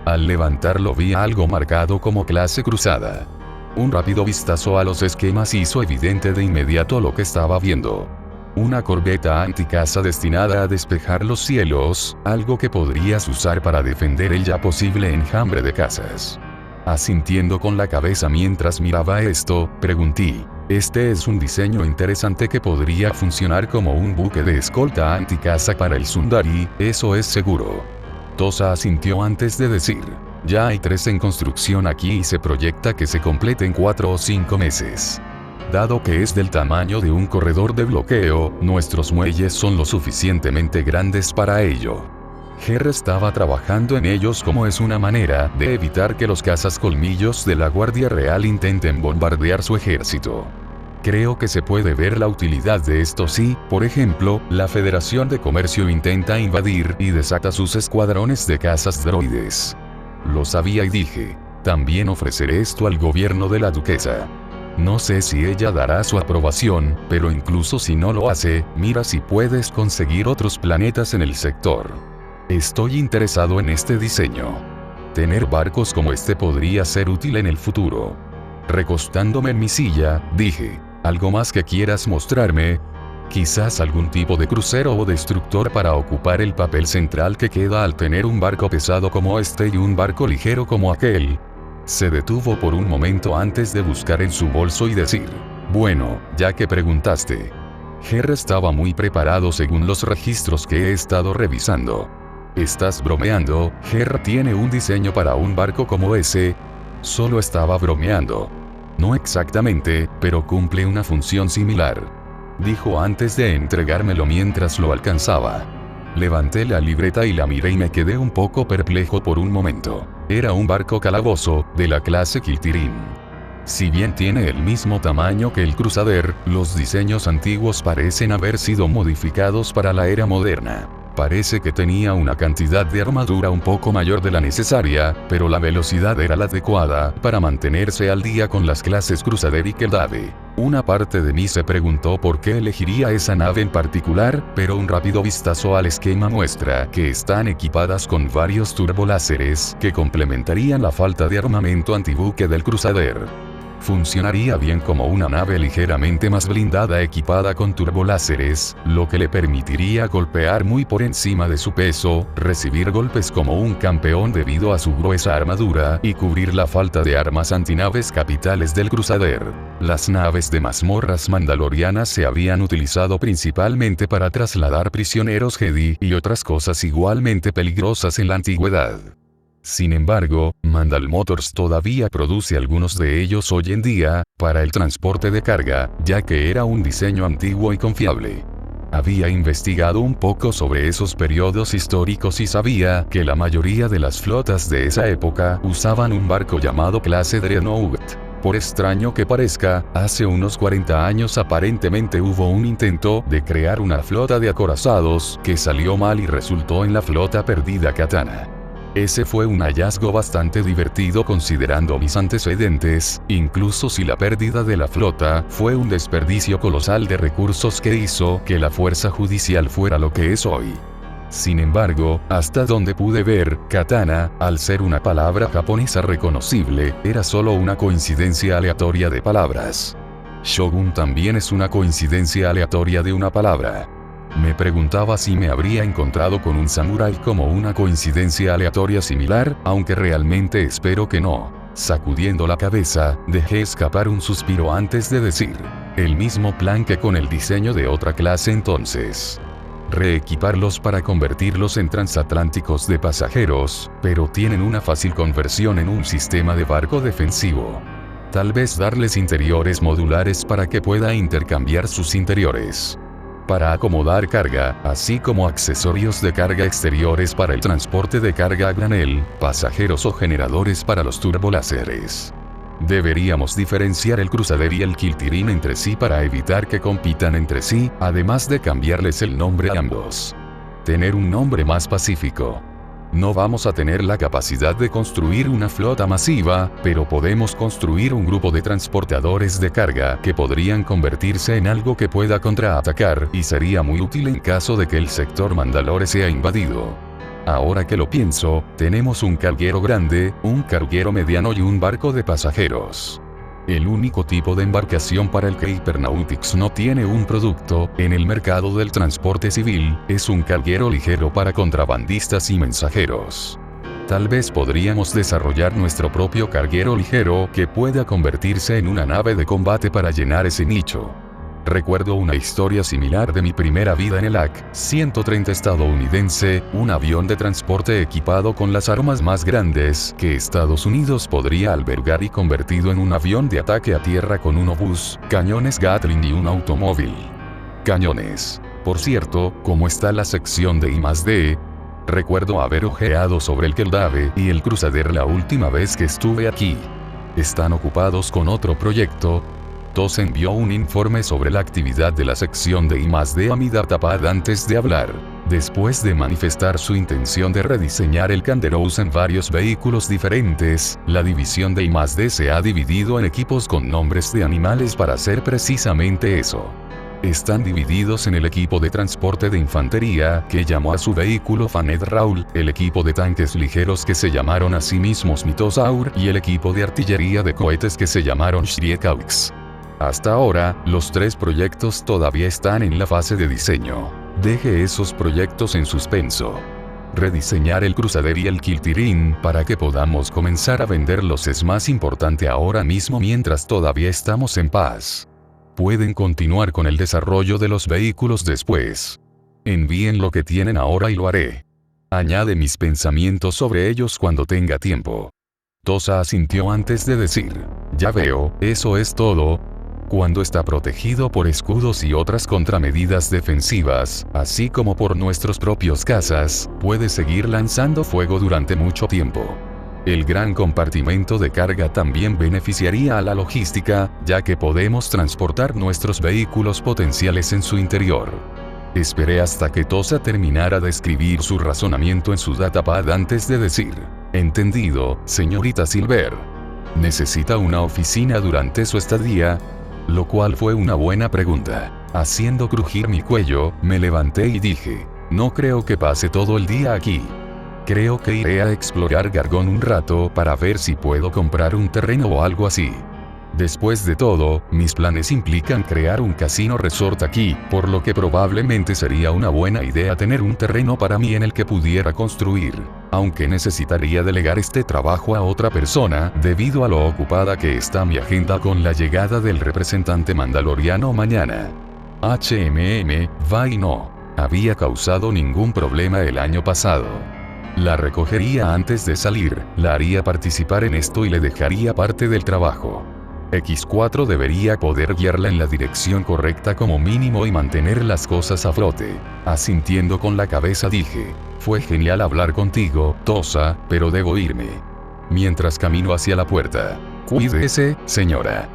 Al levantarlo vi algo marcado como clase cruzada. Un rápido vistazo a los esquemas hizo evidente de inmediato lo que estaba viendo. Una corbeta anticaza destinada a despejar los cielos, algo que podrías usar para defender el ya posible enjambre de cazas. Asintiendo con la cabeza mientras miraba esto, pregunté, este es un diseño interesante que podría funcionar como un buque de escolta anticaza para el Sundari, eso es seguro. Tosa asintió antes de decir, ya hay 3 en construcción aquí y se proyecta que se complete en 4 o 5 meses. Dado que es del tamaño de un corredor de bloqueo, nuestros muelles son lo suficientemente grandes para ello. Ger estaba trabajando en ellos como es una manera de evitar que los cazascolmillos de la Guardia Real intenten bombardear su ejército. Creo que se puede ver la utilidad de esto si, por ejemplo, la Federación de Comercio intenta invadir y desata sus escuadrones de cazas droides. Lo sabía y dije, también ofreceré esto al gobierno de la duquesa. No sé si ella dará su aprobación, pero incluso si no lo hace, mira si puedes conseguir otros planetas en el sector. Estoy interesado en este diseño. Tener barcos como este podría ser útil en el futuro. Recostándome en mi silla, dije, ¿algo más que quieras mostrarme? Quizás algún tipo de crucero o destructor para ocupar el papel central que queda al tener un barco pesado como este y un barco ligero como aquel. Se detuvo por un momento antes de buscar en su bolso y decir, bueno, ya que preguntaste. Ger estaba muy preparado según los registros que he estado revisando. ¿Estás bromeando? Ger tiene un diseño para un barco como ese. Solo estaba bromeando. No exactamente, pero cumple una función similar. Dijo antes de entregármelo mientras lo alcanzaba. Levanté la libreta y la miré y me quedé un poco perplejo por un momento. Era un barco calabozo, de la clase Kiltirin. Si bien tiene el mismo tamaño que el Crusader, los diseños antiguos parecen haber sido modificados para la era moderna. Parece que tenía una cantidad de armadura un poco mayor de la necesaria, pero la velocidad era la adecuada para mantenerse al día con las clases Crusader y Keldave. Una parte de mí se preguntó por qué elegiría esa nave en particular, pero un rápido vistazo al esquema muestra que están equipadas con varios turboláseres que complementarían la falta de armamento antibuque del Crusader. Funcionaría bien como una nave ligeramente más blindada equipada con turboláseres, lo que le permitiría golpear muy por encima de su peso, recibir golpes como un campeón debido a su gruesa armadura y cubrir la falta de armas antinaves capitales del Crusader. Las naves de mazmorras mandalorianas se habían utilizado principalmente para trasladar prisioneros Jedi y otras cosas igualmente peligrosas en la antigüedad. Sin embargo, Mandal Motors todavía produce algunos de ellos hoy en día, para el transporte de carga, ya que era un diseño antiguo y confiable. Había investigado un poco sobre esos periodos históricos y sabía que la mayoría de las flotas de esa época usaban un barco llamado clase Dreadnought. Por extraño que parezca, hace unos 40 años aparentemente hubo un intento de crear una flota de acorazados que salió mal y resultó en la flota perdida Katana. Ese fue un hallazgo bastante divertido considerando mis antecedentes, incluso si la pérdida de la flota fue un desperdicio colosal de recursos que hizo que la fuerza judicial fuera lo que es hoy. Sin embargo, hasta donde pude ver, Katana, al ser una palabra japonesa reconocible, era solo una coincidencia aleatoria de palabras. Shogun también es una coincidencia aleatoria de una palabra. Me preguntaba si me habría encontrado con un samurái como una coincidencia aleatoria similar, aunque realmente espero que no. Sacudiendo la cabeza, dejé escapar un suspiro antes de decir: el mismo plan que con el diseño de otra clase entonces. Reequiparlos para convertirlos en transatlánticos de pasajeros, pero tienen una fácil conversión en un sistema de barco defensivo. Tal vez darles interiores modulares para que pueda intercambiar sus interiores. Para acomodar carga, así como accesorios de carga exteriores para el transporte de carga a granel, pasajeros o generadores para los turboláseres. Deberíamos diferenciar el Crusader y el Kiltirin entre sí para evitar que compitan entre sí, además de cambiarles el nombre a ambos. Tener un nombre más pacífico. No vamos a tener la capacidad de construir una flota masiva, pero podemos construir un grupo de transportadores de carga que podrían convertirse en algo que pueda contraatacar y sería muy útil en caso de que el sector Mandalore sea invadido. Ahora que lo pienso, tenemos un carguero grande, un carguero mediano y un barco de pasajeros. El único tipo de embarcación para el que Hypernautics no tiene un producto en el mercado del transporte civil es un carguero ligero para contrabandistas y mensajeros. Tal vez podríamos desarrollar nuestro propio carguero ligero que pueda convertirse en una nave de combate para llenar ese nicho. Recuerdo una historia similar de mi primera vida en el AC-130 estadounidense, un avión de transporte equipado con las armas más grandes que Estados Unidos podría albergar y convertido en un avión de ataque a tierra con un obús, cañones Gatling y un automóvil. Cañones. Por cierto, ¿cómo está la sección de I+D? Recuerdo haber ojeado sobre el Keldave y el Crusader la última vez que estuve aquí. ¿Están ocupados con otro proyecto? TOS envió un informe sobre la actividad de la sección de I+D a mi datapad antes de hablar. Después de manifestar su intención de rediseñar el Canderous en varios vehículos diferentes, la división de I+D se ha dividido en equipos con nombres de animales para hacer precisamente eso. Están divididos en el equipo de transporte de infantería, que llamó a su vehículo Faned Raul, el equipo de tanques ligeros que se llamaron a sí mismos Mitosaur y el equipo de artillería de cohetes que se llamaron Shriekaux. Hasta ahora, los tres proyectos todavía están en la fase de diseño. Deje esos proyectos en suspenso. Rediseñar el Crusader y el Kiltirin para que podamos comenzar a venderlos es más importante ahora mismo mientras todavía estamos en paz. Pueden continuar con el desarrollo de los vehículos después. Envíen lo que tienen ahora y lo haré. Añade mis pensamientos sobre ellos cuando tenga tiempo. Tosa asintió antes de decir: ya veo, eso es todo. Cuando está protegido por escudos y otras contramedidas defensivas, así como por nuestros propios cazas, puede seguir lanzando fuego durante mucho tiempo. El gran compartimento de carga también beneficiaría a la logística, ya que podemos transportar nuestros vehículos potenciales en su interior. Esperé hasta que Tosa terminara de escribir su razonamiento en su datapad antes de decir: entendido, señorita Silver. ¿Necesita una oficina durante su estadía? Lo cual fue una buena pregunta. Haciendo crujir mi cuello, me levanté y dije: no creo que pase todo el día aquí. Creo que iré a explorar Gargón un rato para ver si puedo comprar un terreno o algo así. Después de todo, mis planes implican crear un casino resort aquí, por lo que probablemente sería una buena idea tener un terreno para mí en el que pudiera construir, aunque necesitaría delegar este trabajo a otra persona, debido a lo ocupada que está mi agenda con la llegada del representante mandaloriano mañana. Va y no había causado ningún problema el año pasado. La recogería antes de salir, la haría participar en esto y le dejaría parte del trabajo. X4 debería poder guiarla en la dirección correcta como mínimo y mantener las cosas a flote. Asintiendo con la cabeza dije: fue genial hablar contigo, Tosa, pero debo irme. Mientras camino hacia la puerta: cuídese, señora.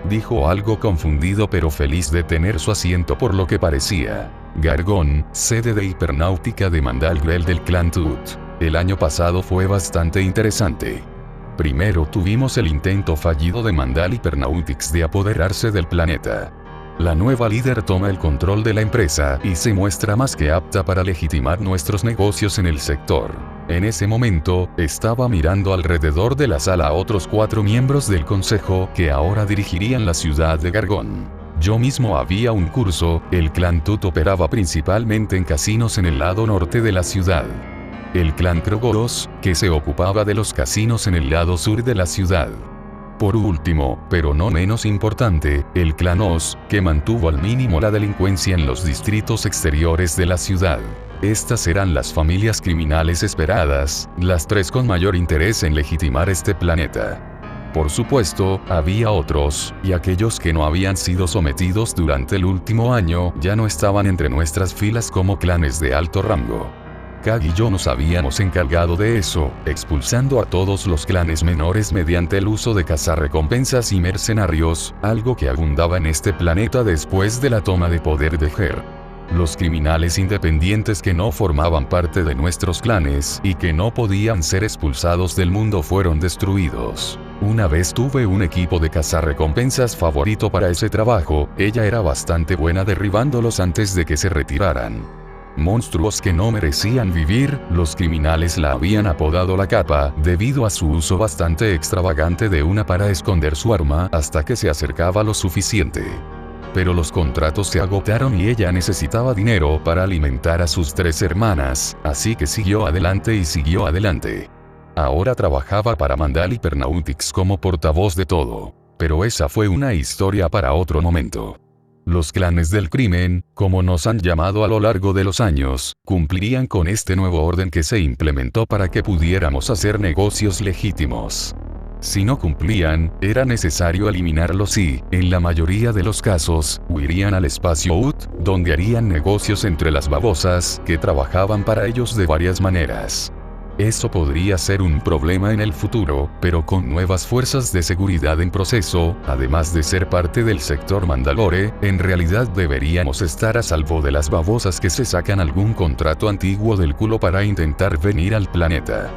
Dijo algo confundido pero feliz de tener su asiento por lo que parecía. Gargón, sede de hipernáutica de Mandal Grel del clan Tut. El año pasado fue bastante interesante. Primero tuvimos el intento fallido de Mandal Hypernautics de apoderarse del planeta. La nueva líder toma el control de la empresa y se muestra más que apta para legitimar nuestros negocios en el sector. En ese momento, estaba mirando alrededor de la sala a otros 4 miembros del consejo que ahora dirigirían la ciudad de Gargón. Yo mismo había un curso. El clan Tut operaba principalmente en casinos en el lado norte de la ciudad. El clan Krogoros, que se ocupaba de los casinos en el lado sur de la ciudad. Por último, pero no menos importante, el clan Oz, que mantuvo al mínimo la delincuencia en los distritos exteriores de la ciudad. Estas eran las familias criminales esperadas, las tres con mayor interés en legitimar este planeta. Por supuesto, había otros, y aquellos que no habían sido sometidos durante el último año ya no estaban entre nuestras filas como clanes de alto rango. Kag y yo nos habíamos encargado de eso, expulsando a todos los clanes menores mediante el uso de cazarrecompensas y mercenarios, algo que abundaba en este planeta después de la toma de poder de Her. Los criminales independientes que no formaban parte de nuestros clanes y que no podían ser expulsados del mundo fueron destruidos. Una vez tuve un equipo de cazarrecompensas favorito para ese trabajo. Ella era bastante buena derribándolos antes de que se retiraran. Monstruos que no merecían vivir, los criminales la habían apodado la Capa, debido a su uso bastante extravagante de una para esconder su arma hasta que se acercaba lo suficiente. Pero los contratos se agotaron y ella necesitaba dinero para alimentar a sus 3 hermanas, así que siguió adelante y siguió adelante. Ahora trabajaba para Mandal Hypernautics como portavoz de todo. Pero esa fue una historia para otro momento. Los clanes del crimen, como nos han llamado a lo largo de los años, cumplirían con este nuevo orden que se implementó para que pudiéramos hacer negocios legítimos. Si no cumplían, era necesario eliminarlos y, en la mayoría de los casos, huirían al espacio UT, donde harían negocios entre las babosas que trabajaban para ellos de varias maneras. Eso podría ser un problema en el futuro, pero con nuevas fuerzas de seguridad en proceso, además de ser parte del sector Mandalore, en realidad deberíamos estar a salvo de las babosas que se sacan algún contrato antiguo del culo para intentar venir al planeta.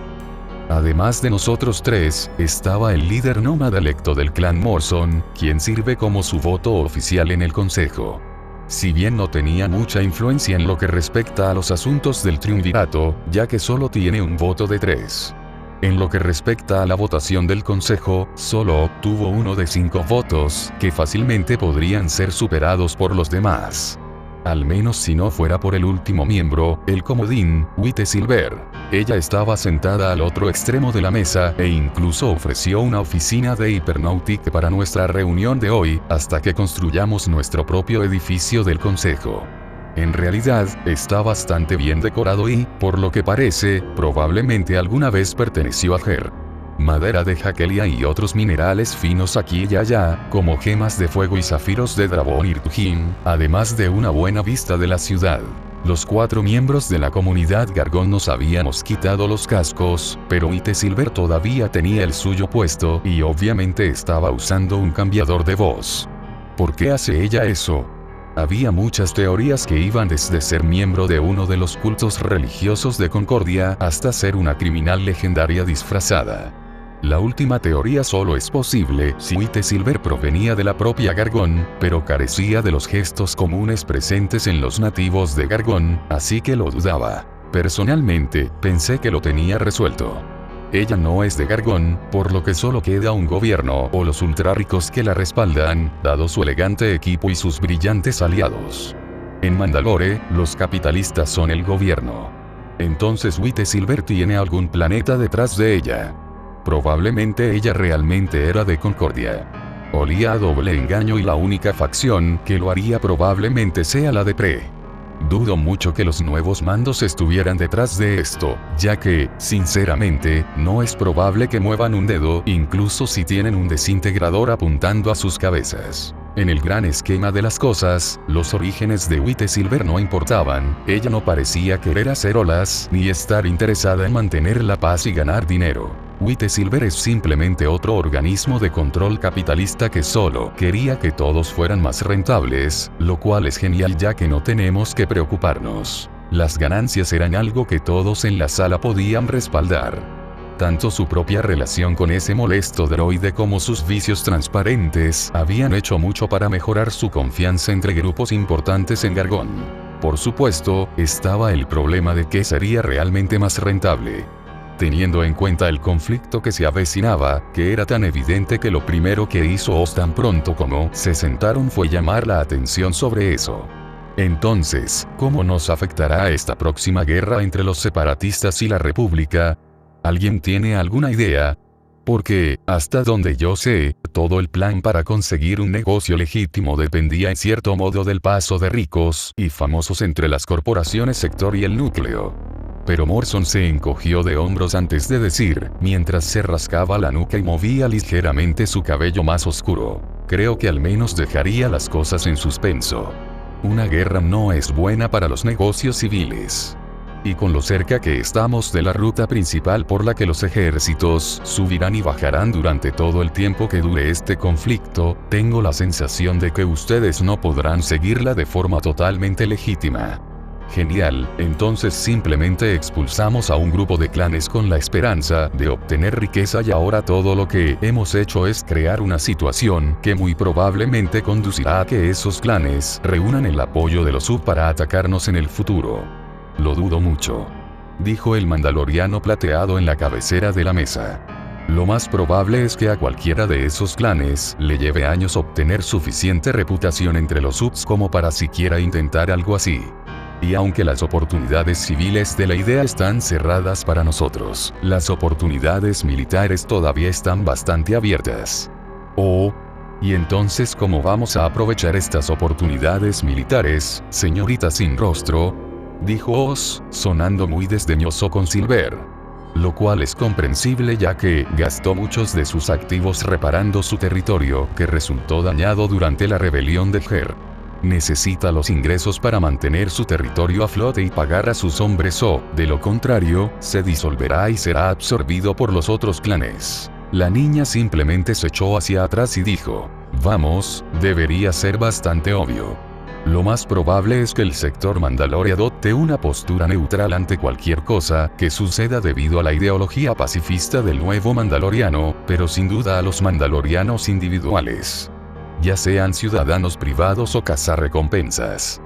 Además de nosotros 3, estaba el líder nómada electo del clan Morson, quien sirve como su voto oficial en el consejo. Si bien no tenía mucha influencia en lo que respecta a los asuntos del triunvirato, ya que solo tiene un voto de 3. En lo que respecta a la votación del consejo, solo obtuvo uno de 5 votos, que fácilmente podrían ser superados por los demás. Al menos si no fuera por el último miembro, el comodín, White Silver. Ella estaba sentada al otro extremo de la mesa e incluso ofreció una oficina de Hypernautic para nuestra reunión de hoy, hasta que construyamos nuestro propio edificio del consejo. En realidad, está bastante bien decorado y, por lo que parece, probablemente alguna vez perteneció a Her. Madera de Hakelia y otros minerales finos aquí y allá, como gemas de fuego y zafiros de Drabón Irtujin, además de una buena vista de la ciudad. Los 4 miembros de la comunidad Gargón nos habíamos quitado los cascos, pero White Silver todavía tenía el suyo puesto y obviamente estaba usando un cambiador de voz. ¿Por qué hace ella eso? Había muchas teorías que iban desde ser miembro de uno de los cultos religiosos de Concordia hasta ser una criminal legendaria disfrazada. La última teoría solo es posible si White Silver provenía de la propia Gargón, pero carecía de los gestos comunes presentes en los nativos de Gargón, así que lo dudaba. Personalmente, pensé que lo tenía resuelto. Ella no es de Gargón, por lo que solo queda un gobierno o los ultrarricos que la respaldan, dado su elegante equipo y sus brillantes aliados. En Mandalore, los capitalistas son el gobierno. Entonces White Silver tiene algún planeta detrás de ella. Probablemente ella realmente era de Concordia. Olía a doble engaño y la única facción que lo haría probablemente sea la de Pre. Dudo mucho que los nuevos mandos estuvieran detrás de esto, ya que, sinceramente, no es probable que muevan un dedo, incluso si tienen un desintegrador apuntando a sus cabezas. En el gran esquema de las cosas, los orígenes de White Silver no importaban. Ella no parecía querer hacer olas, ni estar interesada en mantener la paz y ganar dinero. White Silver es simplemente otro organismo de control capitalista que solo quería que todos fueran más rentables, lo cual es genial ya que no tenemos que preocuparnos. Las ganancias eran algo que todos en la sala podían respaldar. Tanto su propia relación con ese molesto droide como sus vicios transparentes habían hecho mucho para mejorar su confianza entre grupos importantes en Gargón. Por supuesto, estaba el problema de que sería realmente más rentable. teniendo en cuenta el conflicto que se avecinaba, que era tan evidente que lo primero que hizo Oz tan pronto como se sentaron fue llamar la atención sobre eso. Entonces, ¿cómo nos afectará esta próxima guerra entre los separatistas y la República? ¿Alguien tiene alguna idea? Porque, hasta donde yo sé, todo el plan para conseguir un negocio legítimo dependía en cierto modo del paso de ricos y famosos entre las corporaciones sector y el núcleo. Pero Morrison se encogió de hombros antes de decir, mientras se rascaba la nuca y movía ligeramente su cabello más oscuro. Creo que al menos dejaría las cosas en suspenso. Una guerra no es buena para los negocios civiles. Y con lo cerca que estamos de la ruta principal por la que los ejércitos subirán y bajarán durante todo el tiempo que dure este conflicto, tengo la sensación de que ustedes no podrán seguirla de forma totalmente legítima. Genial, entonces simplemente expulsamos a un grupo de clanes con la esperanza de obtener riqueza y ahora todo lo que hemos hecho es crear una situación que muy probablemente conducirá a que esos clanes reúnan el apoyo de los sub para atacarnos en el futuro. Lo dudo mucho, dijo el mandaloriano plateado en la cabecera de la mesa. Lo más probable es que a cualquiera de esos clanes le lleve años obtener suficiente reputación entre los subs como para siquiera intentar algo así. Y aunque las oportunidades civiles de la idea están cerradas para nosotros, las oportunidades militares todavía están bastante abiertas. Oh, ¿y entonces cómo vamos a aprovechar estas oportunidades militares, señorita sin rostro?, dijo Oz, sonando muy desdeñoso con Silver. Lo cual es comprensible ya que gastó muchos de sus activos reparando su territorio que resultó dañado durante la rebelión de Her. Necesita los ingresos para mantener su territorio a flote y pagar a sus hombres o, de lo contrario, se disolverá y será absorbido por los otros clanes. La niña simplemente se echó hacia atrás y dijo, vamos, debería ser bastante obvio. Lo más probable es que el sector Mandalore adopte una postura neutral ante cualquier cosa que suceda debido a la ideología pacifista del nuevo mandaloriano, pero sin duda a los mandalorianos individuales. Ya sean ciudadanos privados o cazarrecompensas.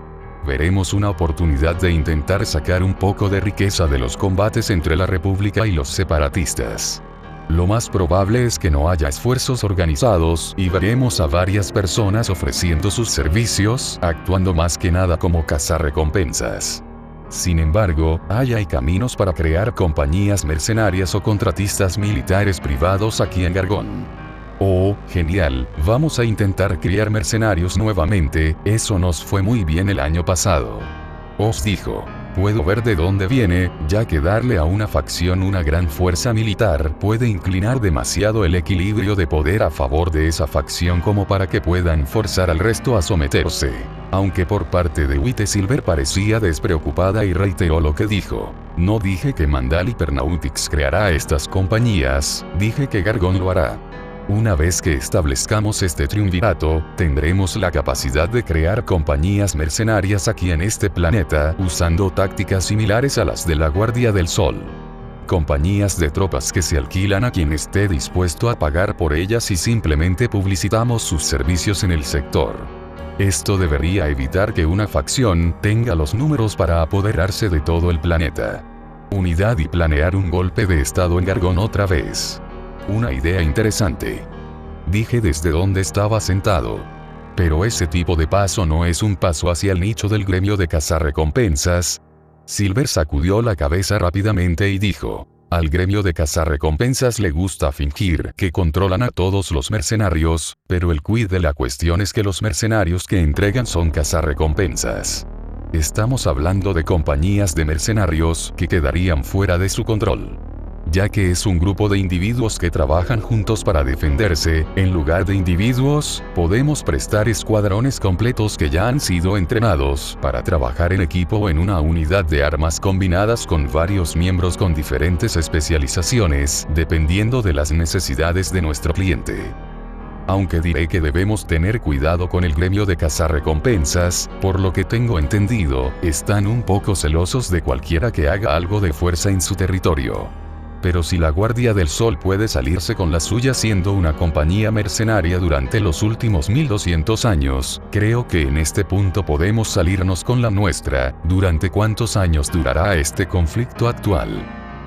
Veremos una oportunidad de intentar sacar un poco de riqueza de los combates entre la República y los separatistas. Lo más probable es que no haya esfuerzos organizados y veremos a varias personas ofreciendo sus servicios, actuando más que nada como cazarrecompensas. Sin embargo, hay caminos para crear compañías mercenarias o contratistas militares privados aquí en Gargón. Oh, genial, vamos a intentar criar mercenarios nuevamente, eso nos fue muy bien el año pasado. Oz dijo. Puedo ver de dónde viene, ya que darle a una facción una gran fuerza militar puede inclinar demasiado el equilibrio de poder a favor de esa facción como para que puedan forzar al resto a someterse. Aunque por parte de White Silver parecía despreocupada y reiteró lo que dijo. No dije que Mandal Hypernautics creará estas compañías, dije que Gargón lo hará. Una vez que establezcamos este triunvirato, tendremos la capacidad de crear compañías mercenarias aquí en este planeta, usando tácticas similares a las de la Guardia del Sol. Compañías de tropas que se alquilan a quien esté dispuesto a pagar por ellas y simplemente publicitamos sus servicios en el sector. Esto debería evitar que una facción tenga los números para apoderarse de todo el planeta. Unidad y planear un golpe de estado en Gargón otra vez. Una idea interesante. Dije desde donde estaba sentado. Pero ese tipo de paso no es un paso hacia el nicho del gremio de cazarrecompensas. Silver sacudió la cabeza rápidamente y dijo, al gremio de cazarrecompensas le gusta fingir que controlan a todos los mercenarios, pero el quid de la cuestión es que los mercenarios que entregan son cazarrecompensas. Estamos hablando de compañías de mercenarios que quedarían fuera de su control. Ya que es un grupo de individuos que trabajan juntos para defenderse, en lugar de individuos, podemos prestar escuadrones completos que ya han sido entrenados para trabajar en equipo o en una unidad de armas combinadas con varios miembros con diferentes especializaciones, dependiendo de las necesidades de nuestro cliente. Aunque diré que debemos tener cuidado con el gremio de cazarrecompensas, por lo que tengo entendido, están un poco celosos de cualquiera que haga algo de fuerza en su territorio. Pero si la Guardia del Sol puede salirse con la suya siendo una compañía mercenaria durante los últimos 1200 años, creo que en este punto podemos salirnos con la nuestra. ¿Durante cuántos años durará este conflicto actual?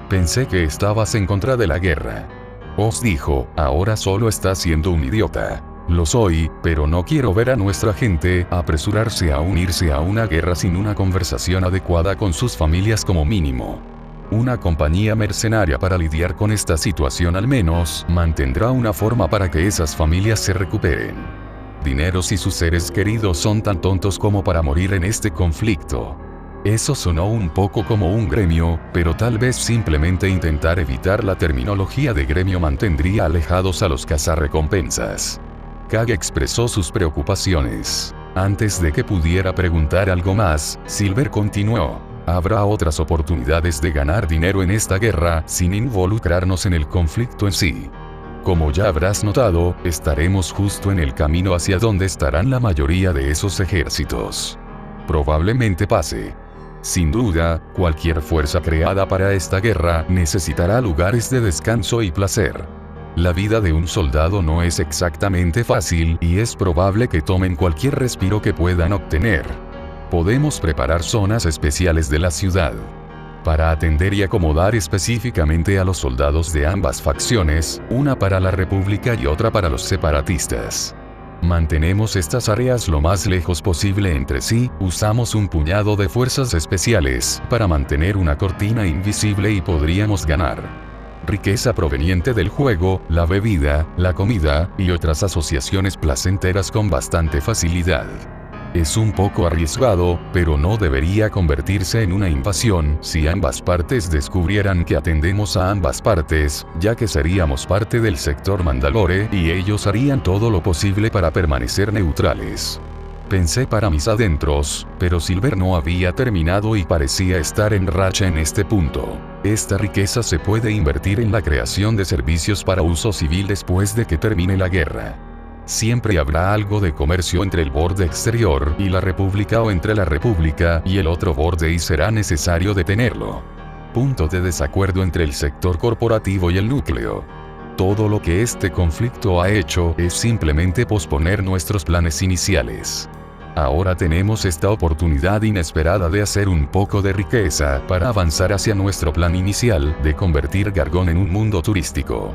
Pensé que estabas en contra de la guerra. Oz dijo, ahora solo estás siendo un idiota. Lo soy, pero no quiero ver a nuestra gente apresurarse a unirse a una guerra sin una conversación adecuada con sus familias como mínimo. Una compañía mercenaria para lidiar con esta situación al menos mantendrá una forma para que esas familias se recuperen. Dineros y sus seres queridos son tan tontos como para morir en este conflicto. Eso sonó un poco como un gremio, pero tal vez simplemente intentar evitar la terminología de gremio mantendría alejados a los cazarrecompensas. Kage expresó sus preocupaciones. Antes de que pudiera preguntar algo más, Silver continuó. Habrá otras oportunidades de ganar dinero en esta guerra sin involucrarnos en el conflicto en sí. Como ya habrás notado, estaremos justo en el camino hacia donde estarán la mayoría de esos ejércitos. Probablemente pase. Sin duda, cualquier fuerza creada para esta guerra necesitará lugares de descanso y placer. La vida de un soldado no es exactamente fácil y es probable que tomen cualquier respiro que puedan obtener. Podemos preparar zonas especiales de la ciudad para atender y acomodar específicamente a los soldados de ambas facciones, una para la República y otra para los separatistas. Mantenemos estas áreas lo más lejos posible entre sí, usamos un puñado de fuerzas especiales para mantener una cortina invisible y podríamos ganar riqueza proveniente del juego, la bebida, la comida, y otras asociaciones placenteras con bastante facilidad. Es un poco arriesgado, pero no debería convertirse en una invasión si ambas partes descubrieran que atendemos a ambas partes, ya que seríamos parte del sector Mandalore y ellos harían todo lo posible para permanecer neutrales. Pensé para mis adentros, pero Silver no había terminado y parecía estar en racha en este punto. Esta riqueza se puede invertir en la creación de servicios para uso civil después de que termine la guerra. Siempre habrá algo de comercio entre el borde exterior y la República o entre la República y el otro borde y será necesario detenerlo. Punto de desacuerdo entre el sector corporativo y el núcleo. Todo lo que este conflicto ha hecho es simplemente posponer nuestros planes iniciales. Ahora tenemos esta oportunidad inesperada de hacer un poco de riqueza para avanzar hacia nuestro plan inicial de convertir Gargón en un mundo turístico.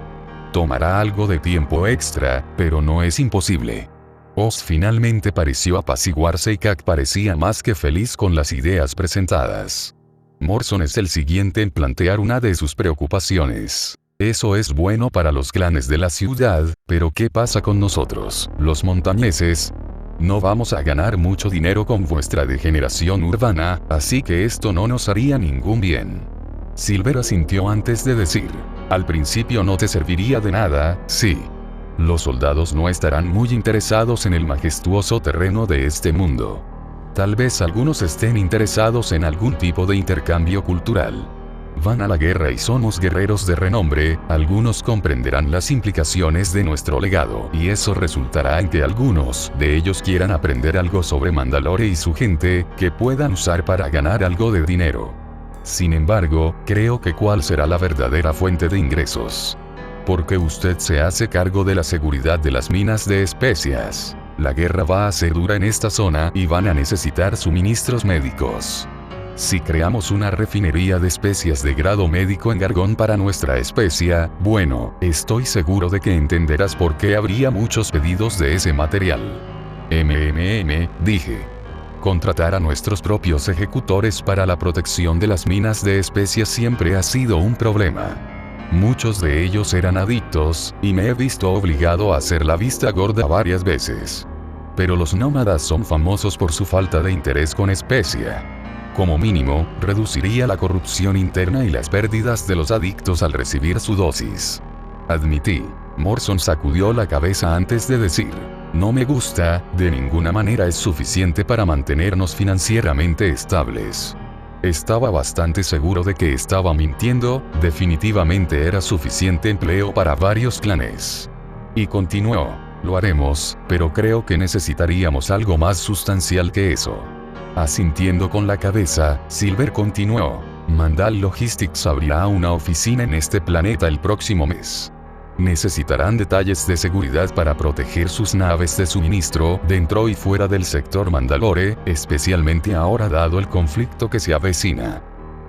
Tomará algo de tiempo extra, pero no es imposible. Oz finalmente pareció apaciguarse y Kag parecía más que feliz con las ideas presentadas. Morson es el siguiente en plantear una de sus preocupaciones. Eso es bueno para los clanes de la ciudad, pero ¿qué pasa con nosotros, los montañeses? No vamos a ganar mucho dinero con vuestra degeneración urbana, así que esto no nos haría ningún bien. Silver asintió antes de decir, al principio no te serviría de nada, sí. Los soldados no estarán muy interesados en el majestuoso terreno de este mundo. Tal vez algunos estén interesados en algún tipo de intercambio cultural. Van a la guerra y somos guerreros de renombre, algunos comprenderán las implicaciones de nuestro legado, y eso resultará en que algunos de ellos quieran aprender algo sobre Mandalore y su gente, que puedan usar para ganar algo de dinero. Sin embargo, creo que ¿cuál será la verdadera fuente de ingresos? Porque usted se hace cargo de la seguridad de las minas de especias. La guerra va a ser dura en esta zona y van a necesitar suministros médicos. Si creamos una refinería de especias de grado médico en Gargón para nuestra especia, bueno, estoy seguro de que entenderás por qué habría muchos pedidos de ese material. Dije. Contratar a nuestros propios ejecutores para la protección de las minas de especias siempre ha sido un problema. Muchos de ellos eran adictos, y me he visto obligado a hacer la vista gorda varias veces. Pero los nómadas son famosos por su falta de interés con especia. Como mínimo, reduciría la corrupción interna y las pérdidas de los adictos al recibir su dosis. Admití. Morson sacudió la cabeza antes de decir, no me gusta, de ninguna manera es suficiente para mantenernos financieramente estables. Estaba bastante seguro de que estaba mintiendo, definitivamente era suficiente empleo para varios clanes. Y continuó, lo haremos, pero creo que necesitaríamos algo más sustancial que eso. Asintiendo con la cabeza, Silver continuó, Mandal Logistics abrirá una oficina en este planeta el próximo mes. Necesitarán detalles de seguridad para proteger sus naves de suministro dentro y fuera del sector Mandalore, especialmente ahora dado el conflicto que se avecina.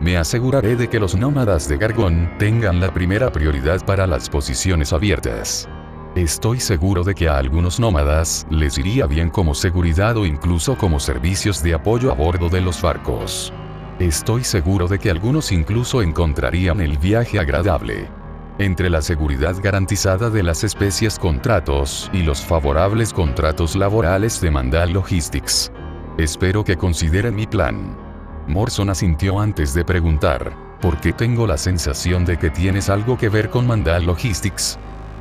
Me aseguraré de que los nómadas de Gargón tengan la primera prioridad para las posiciones abiertas. Estoy seguro de que a algunos nómadas les iría bien como seguridad o incluso como servicios de apoyo a bordo de los barcos. Estoy seguro de que algunos incluso encontrarían el viaje agradable. Entre la seguridad garantizada de las especies contratos y los favorables contratos laborales de Mandal Logistics. Espero que consideren mi plan. Morrison asintió antes de preguntar, ¿por qué tengo la sensación de que tienes algo que ver con Mandal Logistics?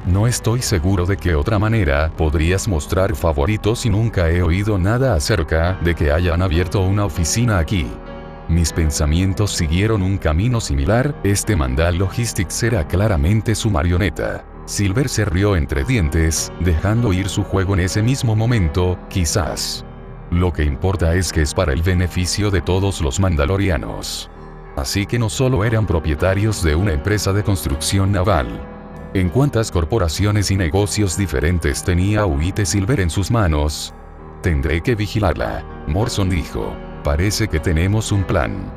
No estoy seguro de qué otra manera podrías mostrar favoritos y nunca he oído nada acerca de que hayan abierto una oficina aquí. Mis pensamientos siguieron un camino similar, este Mandal Logistics era claramente su marioneta. Silver se rió entre dientes, dejando ir su juego en ese mismo momento, quizás. Lo que importa es que es para el beneficio de todos los mandalorianos. Así que no solo eran propietarios de una empresa de construcción naval. ¿En cuántas corporaciones y negocios diferentes tenía Uith Silver en sus manos? Tendré que vigilarla, Morrison dijo. Parece que tenemos un plan.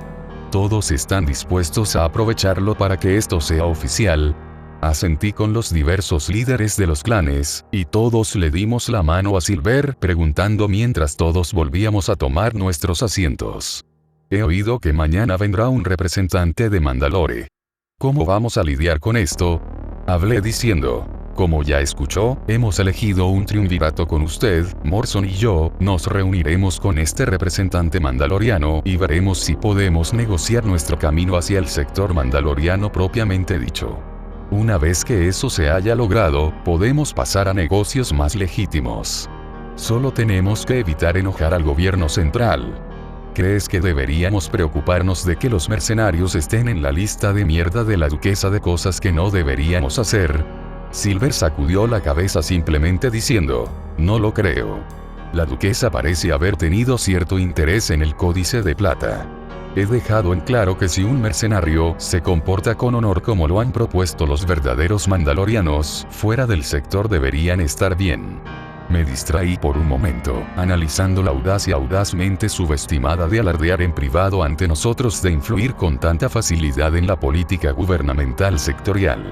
Todos están dispuestos a aprovecharlo para que esto sea oficial. Asentí con los diversos líderes de los clanes, y todos le dimos la mano a Silver preguntando mientras todos volvíamos a tomar nuestros asientos. He oído que mañana vendrá un representante de Mandalore. ¿Cómo vamos a lidiar con esto? Hablé diciendo, como ya escuchó, hemos elegido un triunvirato con usted, Morrison y yo, nos reuniremos con este representante mandaloriano y veremos si podemos negociar nuestro camino hacia el sector mandaloriano propiamente dicho. Una vez que eso se haya logrado, podemos pasar a negocios más legítimos. Solo tenemos que evitar enojar al gobierno central. ¿Crees que deberíamos preocuparnos de que los mercenarios estén en la lista de mierda de la duquesa de cosas que no deberíamos hacer? Silver sacudió la cabeza simplemente diciendo, no lo creo. La duquesa parece haber tenido cierto interés en el Códice de Plata. He dejado en claro que si un mercenario se comporta con honor como lo han propuesto los verdaderos mandalorianos, fuera del sector deberían estar bien. Me distraí por un momento, analizando la audacia audazmente subestimada de alardear en privado ante nosotros de influir con tanta facilidad en la política gubernamental sectorial.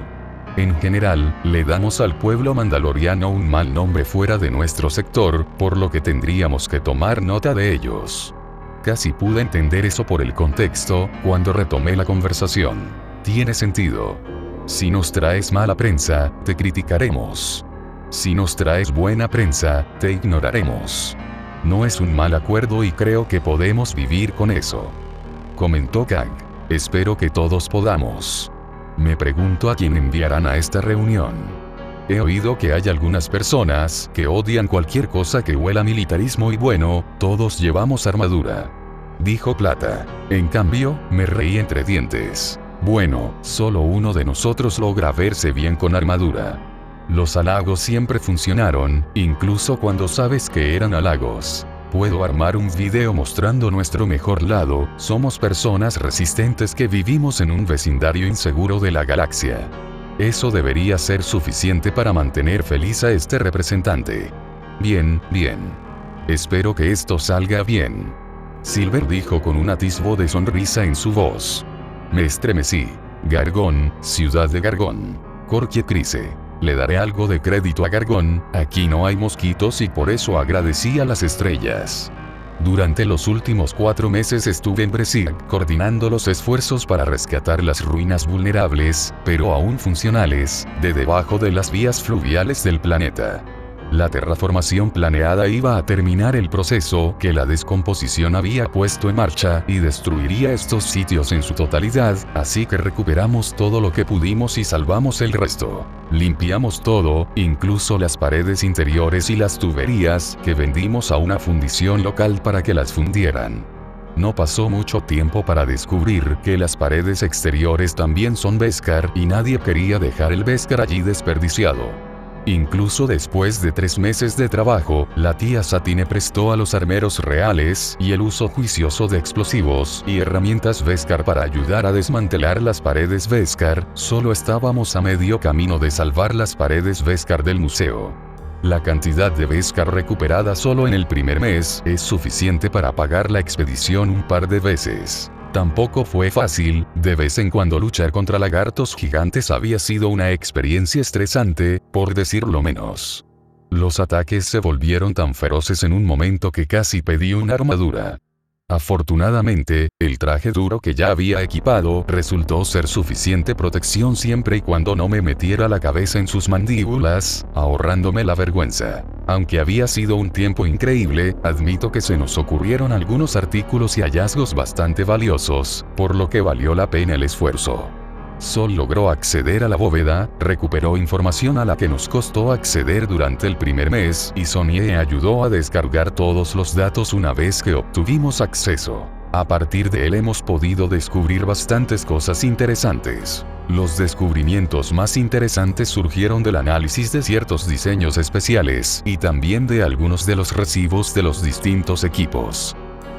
En general, le damos al pueblo mandaloriano un mal nombre fuera de nuestro sector, por lo que tendríamos que tomar nota de ellos. Casi pude entender eso por el contexto, cuando retomé la conversación. Tiene sentido. Si nos traes mala prensa, te criticaremos. Si nos traes buena prensa, te ignoraremos. No es un mal acuerdo y creo que podemos vivir con eso. Comentó Kang. Espero que todos podamos. Me pregunto a quién enviarán a esta reunión. He oído que hay algunas personas que odian cualquier cosa que huela a militarismo y bueno, todos llevamos armadura. Dijo Plata. En cambio, me reí entre dientes. Bueno, solo uno de nosotros logra verse bien con armadura. Los halagos siempre funcionaron, incluso cuando sabes que eran halagos. Puedo armar un video mostrando nuestro mejor lado, somos personas resistentes que vivimos en un vecindario inseguro de la galaxia. Eso debería ser suficiente para mantener feliz a este representante. Bien, bien. Espero que esto salga bien. Silver dijo con un atisbo de sonrisa en su voz. Me estremecí. Gargón, ciudad de Gargón. Corkie Crise. Le daré algo de crédito a Gargón, aquí no hay mosquitos y por eso agradecí a las estrellas. Durante los últimos 4 meses estuve en Bresig coordinando los esfuerzos para rescatar las ruinas vulnerables, pero aún funcionales, de debajo de las vías fluviales del planeta. La terraformación planeada iba a terminar el proceso que la descomposición había puesto en marcha y destruiría estos sitios en su totalidad, así que recuperamos todo lo que pudimos y salvamos el resto. Limpiamos todo, incluso las paredes interiores y las tuberías, que vendimos a una fundición local para que las fundieran. No pasó mucho tiempo para descubrir que las paredes exteriores también son Beskar y nadie quería dejar el Beskar allí desperdiciado. Incluso después de 3 meses de trabajo, la tía Satine prestó a los armeros reales y el uso juicioso de explosivos y herramientas Beskar para ayudar a desmantelar las paredes Beskar. Solo estábamos a medio camino de salvar las paredes Beskar del museo. La cantidad de Beskar recuperada solo en el primer mes es suficiente para pagar la expedición un par de veces. Tampoco fue fácil, de vez en cuando luchar contra lagartos gigantes había sido una experiencia estresante, por decirlo menos. Los ataques se volvieron tan feroces en un momento que casi pedí una armadura. Afortunadamente, el traje duro que ya había equipado resultó ser suficiente protección siempre y cuando no me metiera la cabeza en sus mandíbulas, ahorrándome la vergüenza. Aunque había sido un tiempo increíble, admito que se nos ocurrieron algunos artículos y hallazgos bastante valiosos, por lo que valió la pena el esfuerzo. Sol logró acceder a la bóveda, recuperó información a la que nos costó acceder durante el primer mes, y Sonie ayudó a descargar todos los datos una vez que obtuvimos acceso. A partir de él hemos podido descubrir bastantes cosas interesantes. Los descubrimientos más interesantes surgieron del análisis de ciertos diseños especiales, y también de algunos de los recibos de los distintos equipos.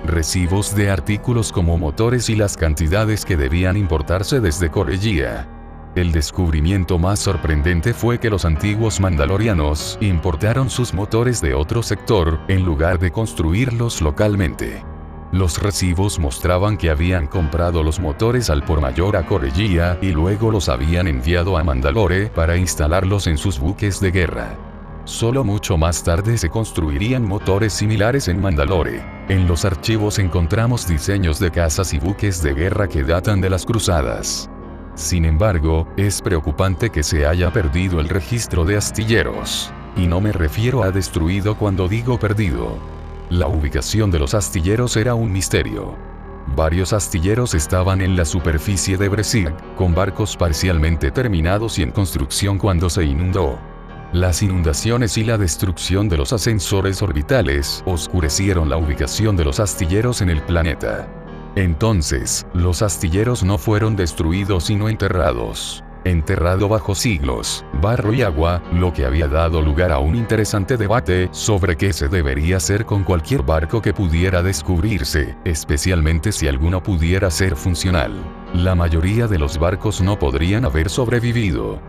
Recibos de artículos como motores y las cantidades que debían importarse desde Corellia. El descubrimiento más sorprendente fue que los antiguos mandalorianos importaron sus motores de otro sector, en lugar de construirlos localmente. Los recibos mostraban que habían comprado los motores al por mayor a Corellia y luego los habían enviado a Mandalore para instalarlos en sus buques de guerra. Solo mucho más tarde se construirían motores similares en Mandalore. En los archivos encontramos diseños de casas y buques de guerra que datan de las cruzadas. Sin embargo, es preocupante que se haya perdido el registro de astilleros. Y no me refiero a destruido cuando digo perdido. La ubicación de los astilleros era un misterio. Varios astilleros estaban en la superficie de Bresig, con barcos parcialmente terminados y en construcción cuando se inundó. Las inundaciones y la destrucción de los ascensores orbitales oscurecieron la ubicación de los astilleros en el planeta. Entonces, los astilleros no fueron destruidos sino enterrados. Enterrado bajo siglos, barro y agua, lo que había dado lugar a un interesante debate sobre qué se debería hacer con cualquier barco que pudiera descubrirse, especialmente si alguno pudiera ser funcional. La mayoría de los barcos no podrían haber sobrevivido.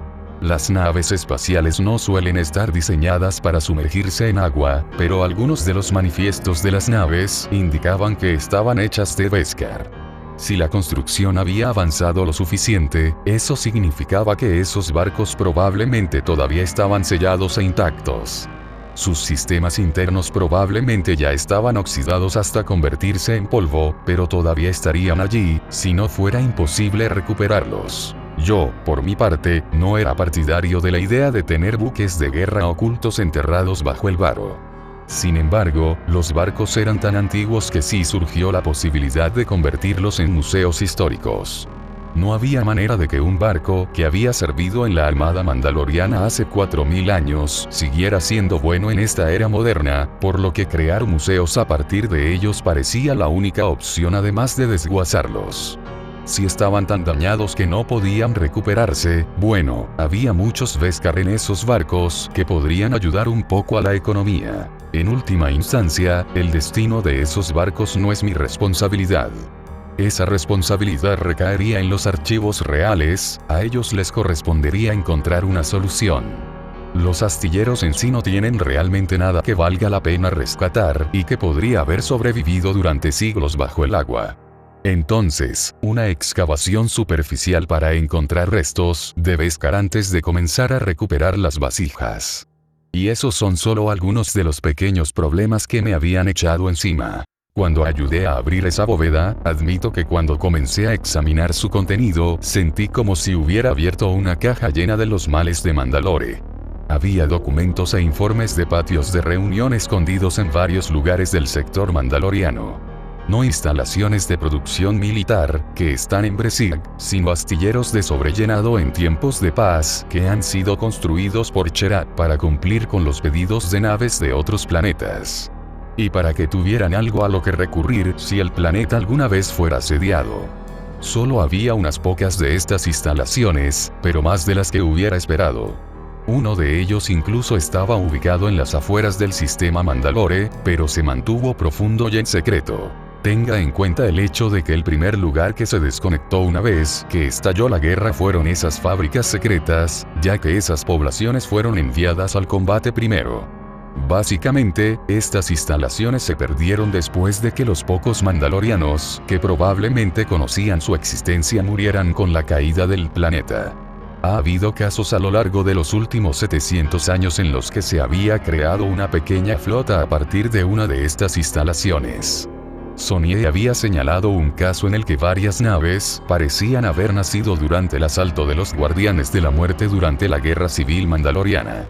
Las naves espaciales no suelen estar diseñadas para sumergirse en agua, pero algunos de los manifiestos de las naves indicaban que estaban hechas de Beskar. Si la construcción había avanzado lo suficiente, eso significaba que esos barcos probablemente todavía estaban sellados e intactos. Sus sistemas internos probablemente ya estaban oxidados hasta convertirse en polvo, pero todavía estarían allí, si no fuera imposible recuperarlos. Yo, por mi parte, no era partidario de la idea de tener buques de guerra ocultos enterrados bajo el barro. Sin embargo, los barcos eran tan antiguos que sí surgió la posibilidad de convertirlos en museos históricos. No había manera de que un barco que había servido en la armada mandaloriana hace 4000 años siguiera siendo bueno en esta era moderna, por lo que crear museos a partir de ellos parecía la única opción además de desguazarlos. Si estaban tan dañados que no podían recuperarse, bueno, había muchos Beskar en esos barcos que podrían ayudar un poco a la economía. En última instancia, el destino de esos barcos no es mi responsabilidad. Esa responsabilidad recaería en los archivos reales, a ellos les correspondería encontrar una solución. Los astilleros en sí no tienen realmente nada que valga la pena rescatar y que podría haber sobrevivido durante siglos bajo el agua. Entonces, una excavación superficial para encontrar restos de Beskar antes de comenzar a recuperar las vasijas. Y esos son solo algunos de los pequeños problemas que me habían echado encima. Cuando ayudé a abrir esa bóveda, admito que cuando comencé a examinar su contenido, sentí como si hubiera abierto una caja llena de los males de Mandalore. Había documentos e informes de patios de reunión escondidos en varios lugares del sector mandaloriano. No instalaciones de producción militar, que están en Bresig, sino astilleros de sobrellenado en tiempos de paz, que han sido construidos por Cherat para cumplir con los pedidos de naves de otros planetas. Y para que tuvieran algo a lo que recurrir si el planeta alguna vez fuera asediado. Solo había unas pocas de estas instalaciones, pero más de las que hubiera esperado. Uno de ellos incluso estaba ubicado en las afueras del sistema Mandalore, pero se mantuvo profundo y en secreto. Tenga en cuenta el hecho de que el primer lugar que se desconectó una vez que estalló la guerra fueron esas fábricas secretas, ya que esas poblaciones fueron enviadas al combate primero. Básicamente, estas instalaciones se perdieron después de que los pocos mandalorianos, que probablemente conocían su existencia, murieran con la caída del planeta. Ha habido casos a lo largo de los últimos 700 años en los que se había creado una pequeña flota a partir de una de estas instalaciones. Sonnie había señalado un caso en el que varias naves parecían haber nacido durante el asalto de los Guardianes de la Muerte durante la Guerra Civil Mandaloriana.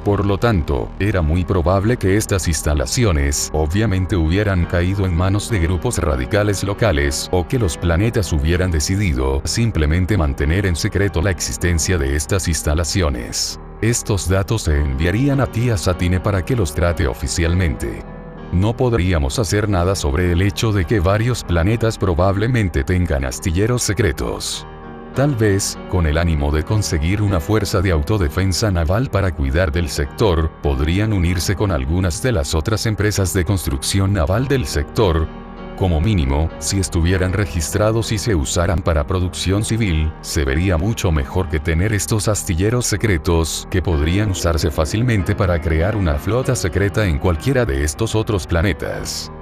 Por lo tanto, era muy probable que estas instalaciones obviamente hubieran caído en manos de grupos radicales locales o que los planetas hubieran decidido simplemente mantener en secreto la existencia de estas instalaciones. Estos datos se enviarían a Tía Satine para que los trate oficialmente. No podríamos hacer nada sobre el hecho de que varios planetas probablemente tengan astilleros secretos. Tal vez, con el ánimo de conseguir una fuerza de autodefensa naval para cuidar del sector, podrían unirse con algunas de las otras empresas de construcción naval del sector. Como mínimo, si estuvieran registrados y se usaran para producción civil, se vería mucho mejor que tener estos astilleros secretos, que podrían usarse fácilmente para crear una flota secreta en cualquiera de estos otros planetas.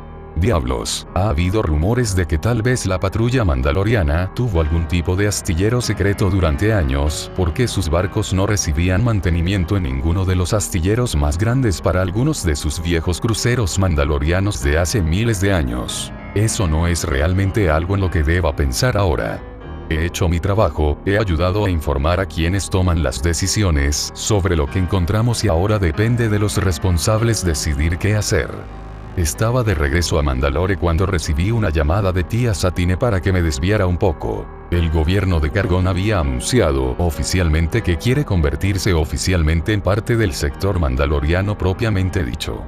Diablos, ha habido rumores de que tal vez la patrulla mandaloriana tuvo algún tipo de astillero secreto durante años, porque sus barcos no recibían mantenimiento en ninguno de los astilleros más grandes para algunos de sus viejos cruceros mandalorianos de hace miles de años. Eso no es realmente algo en lo que deba pensar ahora. He hecho mi trabajo, he ayudado a informar a quienes toman las decisiones sobre lo que encontramos y ahora depende de los responsables decidir qué hacer. Estaba de regreso a Mandalore cuando recibí una llamada de Tía Satine para que me desviara un poco. El gobierno de Gargón había anunciado oficialmente que quiere convertirse oficialmente en parte del sector mandaloriano propiamente dicho.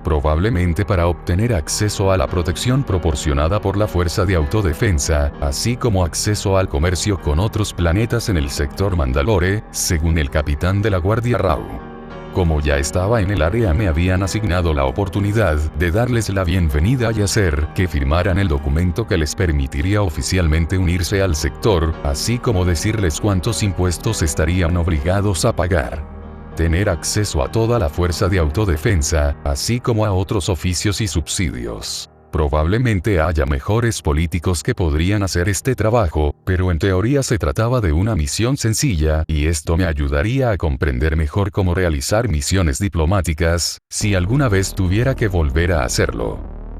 Probablemente para obtener acceso a la protección proporcionada por la Fuerza de Autodefensa, así como acceso al comercio con otros planetas en el sector Mandalore, según el capitán de la Guardia Rau. Como ya estaba en el área, me habían asignado la oportunidad de darles la bienvenida y hacer que firmaran el documento que les permitiría oficialmente unirse al sector, así como decirles cuántos impuestos estarían obligados a pagar. Tener acceso a toda la fuerza de autodefensa, así como a otros oficios y subsidios. Probablemente haya mejores políticos que podrían hacer este trabajo, pero en teoría se trataba de una misión sencilla, y esto me ayudaría a comprender mejor cómo realizar misiones diplomáticas, si alguna vez tuviera que volver a hacerlo.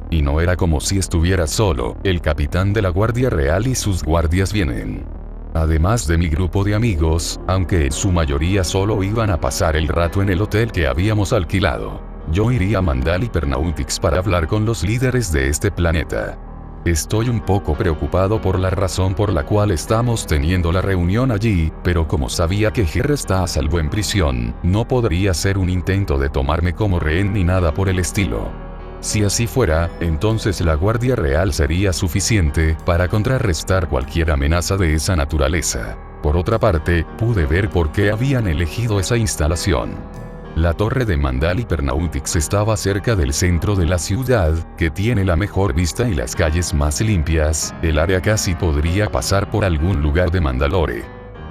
Y no era como si estuviera solo, el capitán de la Guardia Real y sus guardias vienen. Además de mi grupo de amigos, aunque en su mayoría solo iban a pasar el rato en el hotel que habíamos alquilado. Yo iría a Mandal Hypernautics para hablar con los líderes de este planeta. Estoy un poco preocupado por la razón por la cual estamos teniendo la reunión allí, pero como sabía que Ger está a salvo en prisión, no podría hacer un intento de tomarme como rehén ni nada por el estilo. Si así fuera, entonces la Guardia Real sería suficiente para contrarrestar cualquier amenaza de esa naturaleza. Por otra parte, pude ver por qué habían elegido esa instalación. La torre de Mandal Hypernautics estaba cerca del centro de la ciudad, que tiene la mejor vista y las calles más limpias. El área casi podría pasar por algún lugar de Mandalore.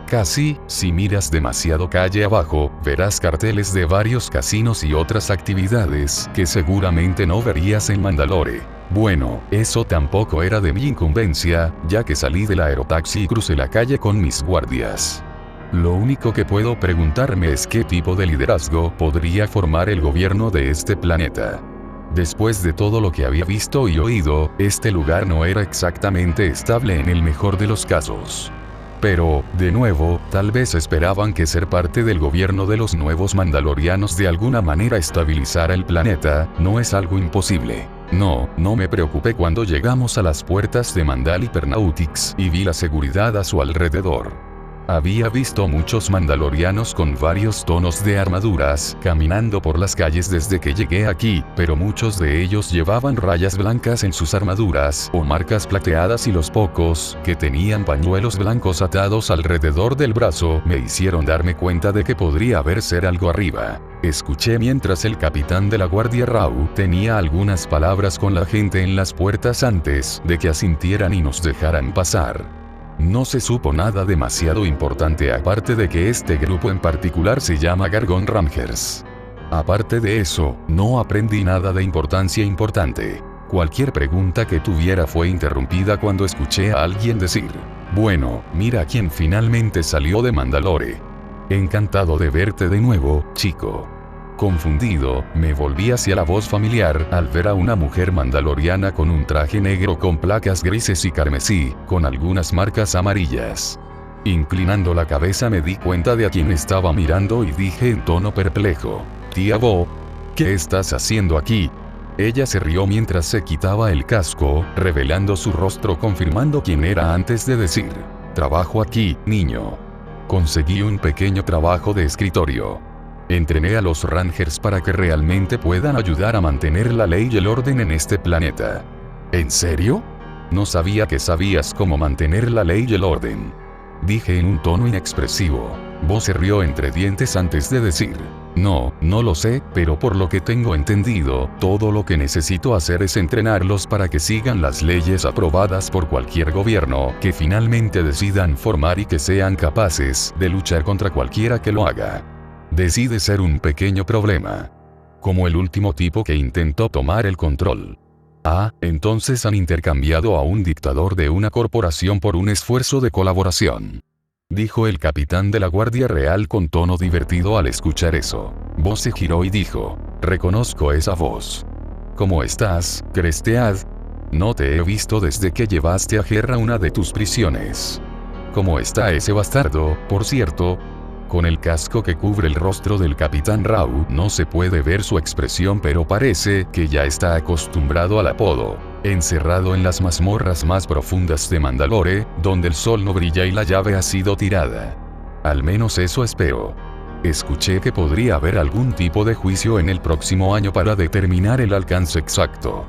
Casi, si miras demasiado calle abajo, verás carteles de varios casinos y otras actividades que seguramente no verías en Mandalore. Bueno, eso tampoco era de mi incumbencia, ya que salí del aerotaxi y crucé la calle con mis guardias. Lo único que puedo preguntarme es qué tipo de liderazgo podría formar el gobierno de este planeta. Después de todo lo que había visto y oído, este lugar no era exactamente estable en el mejor de los casos. Pero, de nuevo, tal vez esperaban que ser parte del gobierno de los nuevos mandalorianos de alguna manera estabilizara el planeta. No es algo imposible. No me preocupé cuando llegamos a las puertas de Mandal Hypernautics y vi la seguridad a su alrededor. Había visto muchos mandalorianos con varios tonos de armaduras caminando por las calles desde que llegué aquí, pero muchos de ellos llevaban rayas blancas en sus armaduras o marcas plateadas, y los pocos que tenían pañuelos blancos atados alrededor del brazo me hicieron darme cuenta de que podría haber ser algo arriba. Escuché mientras el capitán de la Guardia Rau tenía algunas palabras con la gente en las puertas antes de que asintieran y nos dejaran pasar. No se supo nada demasiado importante aparte de que este grupo en particular se llama Gargón Rangers. Aparte de eso, no aprendí nada de importancia importante. Cualquier pregunta que tuviera fue interrumpida cuando escuché a alguien decir: bueno, mira quién finalmente salió de Mandalore. Encantado de verte de nuevo, chico. Confundido, me volví hacia la voz familiar al ver a una mujer mandaloriana con un traje negro con placas grises y carmesí, con algunas marcas amarillas. Inclinando la cabeza me di cuenta de a quién estaba mirando y dije en tono perplejo: Tía Bo, ¿qué estás haciendo aquí? Ella se rió mientras se quitaba el casco, revelando su rostro confirmando quién era antes de decir: trabajo aquí, niño. Conseguí un pequeño trabajo de escritorio. Entrené a los Rangers para que realmente puedan ayudar a mantener la ley y el orden en este planeta. ¿En serio? No sabía que sabías cómo mantener la ley y el orden. Dije en un tono inexpresivo. Bo se rió entre dientes antes de decir: no lo sé, pero por lo que tengo entendido, todo lo que necesito hacer es entrenarlos para que sigan las leyes aprobadas por cualquier gobierno que finalmente decidan formar y que sean capaces de luchar contra cualquiera que lo haga. Decide ser un pequeño problema. Como el último tipo que intentó tomar el control. Ah, entonces han intercambiado a un dictador de una corporación por un esfuerzo de colaboración. Dijo el capitán de la Guardia Real con tono divertido al escuchar eso. Bo se giró y dijo: reconozco esa voz. ¿Cómo estás, Crestead? No te he visto desde que llevaste a Gerra una de tus prisiones. ¿Cómo está ese bastardo, por cierto? Con el casco que cubre el rostro del capitán Rau no se puede ver su expresión, pero parece que ya está acostumbrado al apodo. Encerrado en las mazmorras más profundas de Mandalore, donde el sol no brilla y la llave ha sido tirada. Al menos eso espero. Escuché que podría haber algún tipo de juicio en el próximo año para determinar el alcance exacto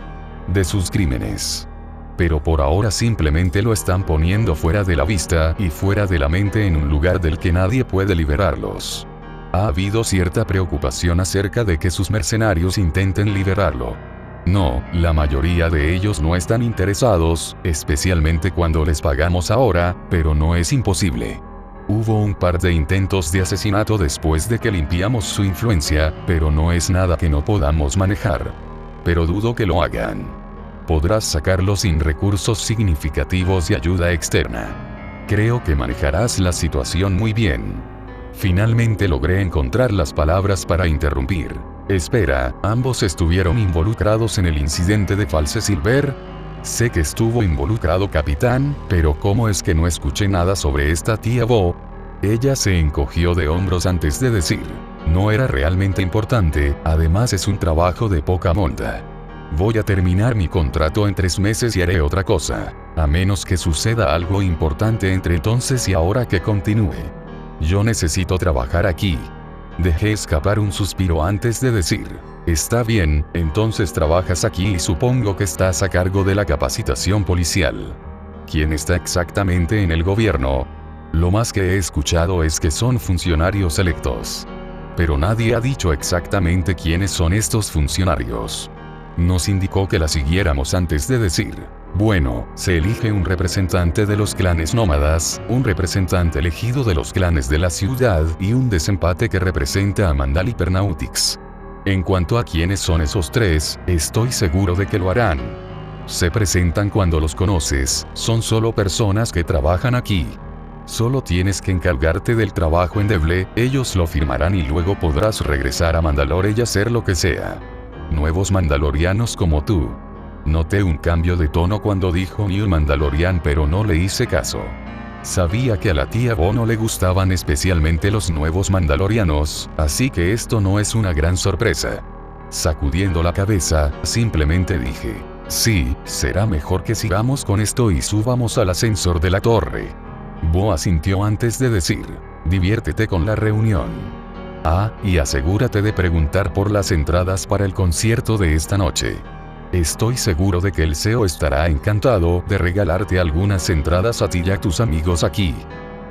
de sus crímenes. Pero por ahora simplemente lo están poniendo fuera de la vista y fuera de la mente en un lugar del que nadie puede liberarlos. Ha habido cierta preocupación acerca de que sus mercenarios intenten liberarlo. No, la mayoría de ellos no están interesados, especialmente cuando les pagamos ahora, pero no es imposible. Hubo un par de intentos de asesinato después de que limpiamos su influencia, pero no es nada que no podamos manejar. Pero dudo que lo hagan. Podrás sacarlo sin recursos significativos y ayuda externa. Creo que manejarás la situación muy bien. Finalmente logré encontrar las palabras para interrumpir. Espera, ¿ambos estuvieron involucrados en el incidente de False Silver? Sé que estuvo involucrado, capitán, pero ¿cómo es que no escuché nada sobre esta tía Bo? Ella se encogió de hombros antes de decir: no era realmente importante, además es un trabajo de poca monta. Voy a terminar mi contrato en 3 meses y haré otra cosa, a menos que suceda algo importante entre entonces y ahora que continúe. Yo necesito trabajar aquí. Dejé escapar un suspiro antes de decir: está bien, entonces trabajas aquí y supongo que estás a cargo de la capacitación policial. ¿Quién está exactamente en el gobierno? Lo más que he escuchado es que son funcionarios electos. Pero nadie ha dicho exactamente quiénes son estos funcionarios. Nos indicó que la siguiéramos antes de decir: bueno, se elige un representante de los clanes nómadas, un representante elegido de los clanes de la ciudad y un desempate que representa a Mandal Hypernautics. En cuanto a quiénes son esos tres, estoy seguro de que lo harán. Se presentan cuando los conoces, son solo personas que trabajan aquí. Solo tienes que encargarte del trabajo endeble, ellos lo firmarán y luego podrás regresar a Mandalore y hacer lo que sea. Nuevos mandalorianos como tú. Noté un cambio de tono cuando dijo New Mandalorian, pero no le hice caso. Sabía que a la tía Bo no le gustaban especialmente los nuevos mandalorianos, así que esto no es una gran sorpresa. Sacudiendo la cabeza, simplemente dije: sí, será mejor que sigamos con esto y subamos al ascensor de la torre. Bo asintió antes de decir: diviértete con la reunión. Ah, y asegúrate de preguntar por las entradas para el concierto de esta noche. Estoy seguro de que el CEO estará encantado de regalarte algunas entradas a ti y a tus amigos aquí.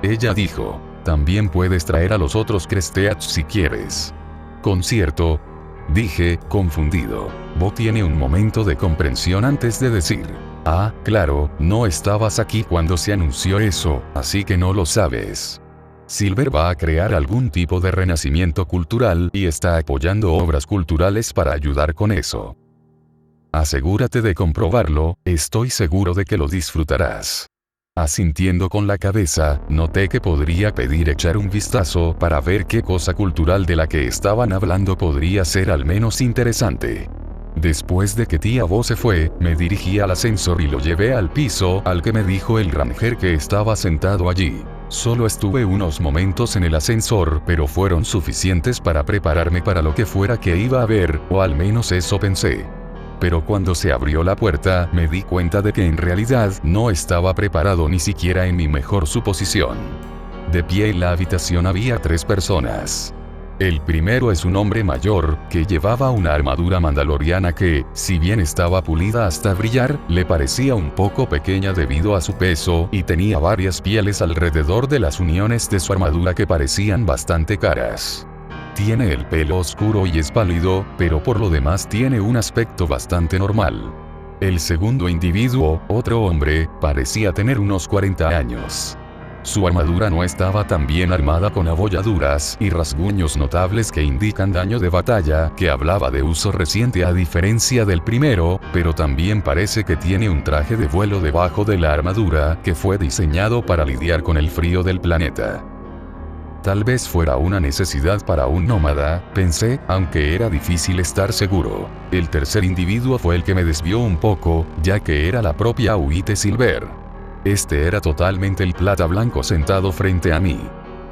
Ella dijo: también puedes traer a los otros Cresteats si quieres. ¿Concierto? Dije, confundido. Bo tiene un momento de comprensión antes de decir: ah, claro, no estabas aquí cuando se anunció eso, así que no lo sabes. Silver va a crear algún tipo de renacimiento cultural y está apoyando obras culturales para ayudar con eso. Asegúrate de comprobarlo, estoy seguro de que lo disfrutarás. Asintiendo con la cabeza, noté que podría pedir echar un vistazo para ver qué cosa cultural de la que estaban hablando podría ser al menos interesante. Después de que tía Bo se fue, me dirigí al ascensor y lo llevé al piso al que me dijo el ranger que estaba sentado allí. Solo estuve unos momentos en el ascensor, pero fueron suficientes para prepararme para lo que fuera que iba a ver, o al menos eso pensé. Pero cuando se abrió la puerta, me di cuenta de que en realidad no estaba preparado ni siquiera en mi mejor suposición. De pie en la habitación había 3 personas. El primero es un hombre mayor, que llevaba una armadura mandaloriana que, si bien estaba pulida hasta brillar, le parecía un poco pequeña debido a su peso y tenía varias pieles alrededor de las uniones de su armadura que parecían bastante caras. Tiene el pelo oscuro y es pálido, pero por lo demás tiene un aspecto bastante normal. El segundo individuo, otro hombre, parecía tener unos 40 años. Su armadura no estaba tan bien armada con abolladuras y rasguños notables que indican daño de batalla, que hablaba de uso reciente a diferencia del primero, pero también parece que tiene un traje de vuelo debajo de la armadura que fue diseñado para lidiar con el frío del planeta. Tal vez fuera una necesidad para un nómada, pensé, aunque era difícil estar seguro. El tercer individuo fue el que me desvió un poco, ya que era la propia Wite Silver. Este era totalmente el plata blanco sentado frente a mí.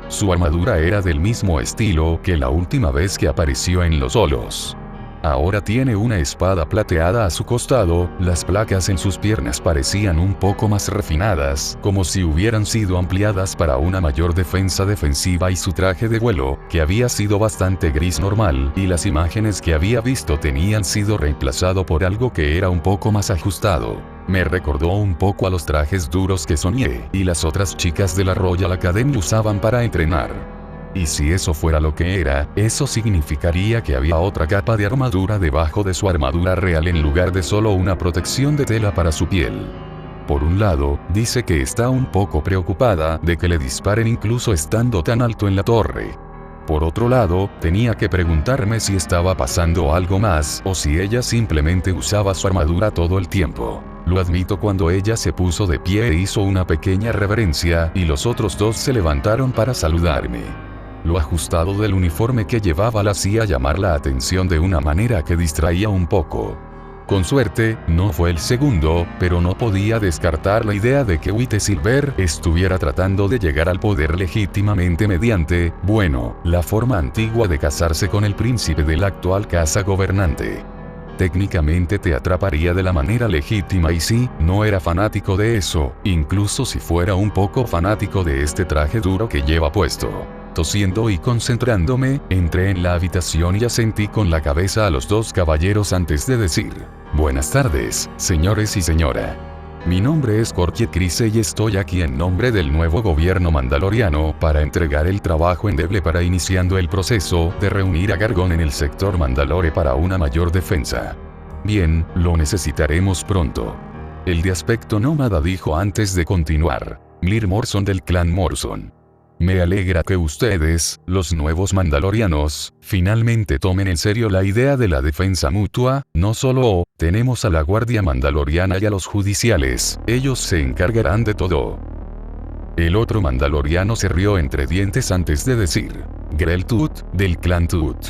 Su armadura era del mismo estilo que la última vez que apareció en los solos. Ahora tiene una espada plateada a su costado, las placas en sus piernas parecían un poco más refinadas, como si hubieran sido ampliadas para una mayor defensa defensiva y su traje de vuelo, que había sido bastante gris normal, y las imágenes que había visto tenían sido reemplazado por algo que era un poco más ajustado. Me recordó un poco a los trajes duros que Sonia y las otras chicas de la Royal Academy usaban para entrenar. Y si eso fuera lo que era, eso significaría que había otra capa de armadura debajo de su armadura real en lugar de solo una protección de tela para su piel. Por un lado, dice que está un poco preocupada de que le disparen incluso estando tan alto en la torre. Por otro lado, tenía que preguntarme si estaba pasando algo más o si ella simplemente usaba su armadura todo el tiempo. Lo admito cuando ella se puso de pie e hizo una pequeña reverencia y los otros 2 se levantaron para saludarme. Lo ajustado del uniforme que llevaba la hacía llamar la atención de una manera que distraía un poco. Con suerte, no fue el segundo, pero no podía descartar la idea de que Wite Silver estuviera tratando de llegar al poder legítimamente mediante, bueno, la forma antigua de casarse con el príncipe de la actual casa gobernante. Técnicamente te atraparía de la manera legítima y sí, no era fanático de eso, incluso si fuera un poco fanático de este traje duro que lleva puesto. Tosiendo y concentrándome, entré en la habitación y asentí con la cabeza a los 2 caballeros antes de decir: «Buenas tardes, señores y señora. Mi nombre es Courtier Kryze y estoy aquí en nombre del nuevo gobierno mandaloriano para entregar el trabajo endeble para iniciando el proceso de reunir a Gargón en el sector Mandalore para una mayor defensa. Bien, lo necesitaremos pronto». El de aspecto nómada dijo antes de continuar: «Mir Morson del clan Morson. Me alegra que ustedes, los nuevos mandalorianos, finalmente tomen en serio la idea de la defensa mutua. No solo tenemos a la guardia mandaloriana y a los judiciales, ellos se encargarán de todo». El otro mandaloriano se rió entre dientes antes de decir: «Grel Tut, del clan Tut.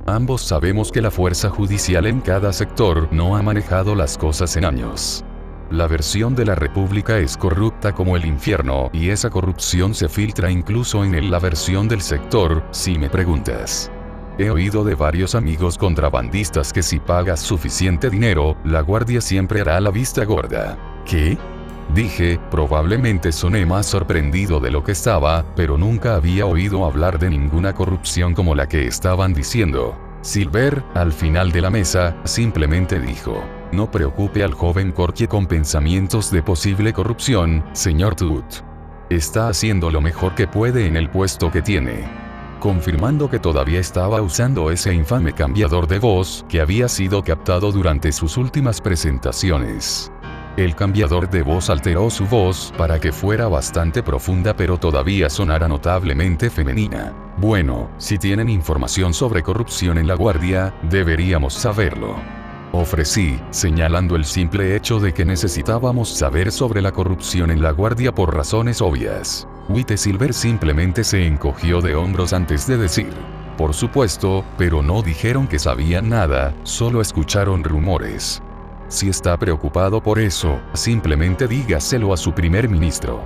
Ambos sabemos que la fuerza judicial en cada sector no ha manejado las cosas en años. La versión de la República es corrupta como el infierno y esa corrupción se filtra incluso en la versión del sector, si me preguntas. He oído de varios amigos contrabandistas que si pagas suficiente dinero, la guardia siempre hará la vista gorda». «¿Qué?», dije, probablemente soné más sorprendido de lo que estaba, pero nunca había oído hablar de ninguna corrupción como la que estaban diciendo. Silver, al final de la mesa, simplemente dijo: «No preocupe al joven Courtier con pensamientos de posible corrupción, señor Tut. Está haciendo lo mejor que puede en el puesto que tiene». Confirmando que todavía estaba usando ese infame cambiador de voz que había sido captado durante sus últimas presentaciones. El cambiador de voz alteró su voz para que fuera bastante profunda pero todavía sonara notablemente femenina. Bueno, si tienen información sobre corrupción en la guardia, deberíamos saberlo. Ofrecí, señalando el simple hecho de que necesitábamos saber sobre la corrupción en la guardia por razones obvias. White Silver simplemente se encogió de hombros antes de decir: por supuesto, pero no dijeron que sabían nada, solo escucharon rumores. Si está preocupado por eso, simplemente dígaselo a su primer ministro.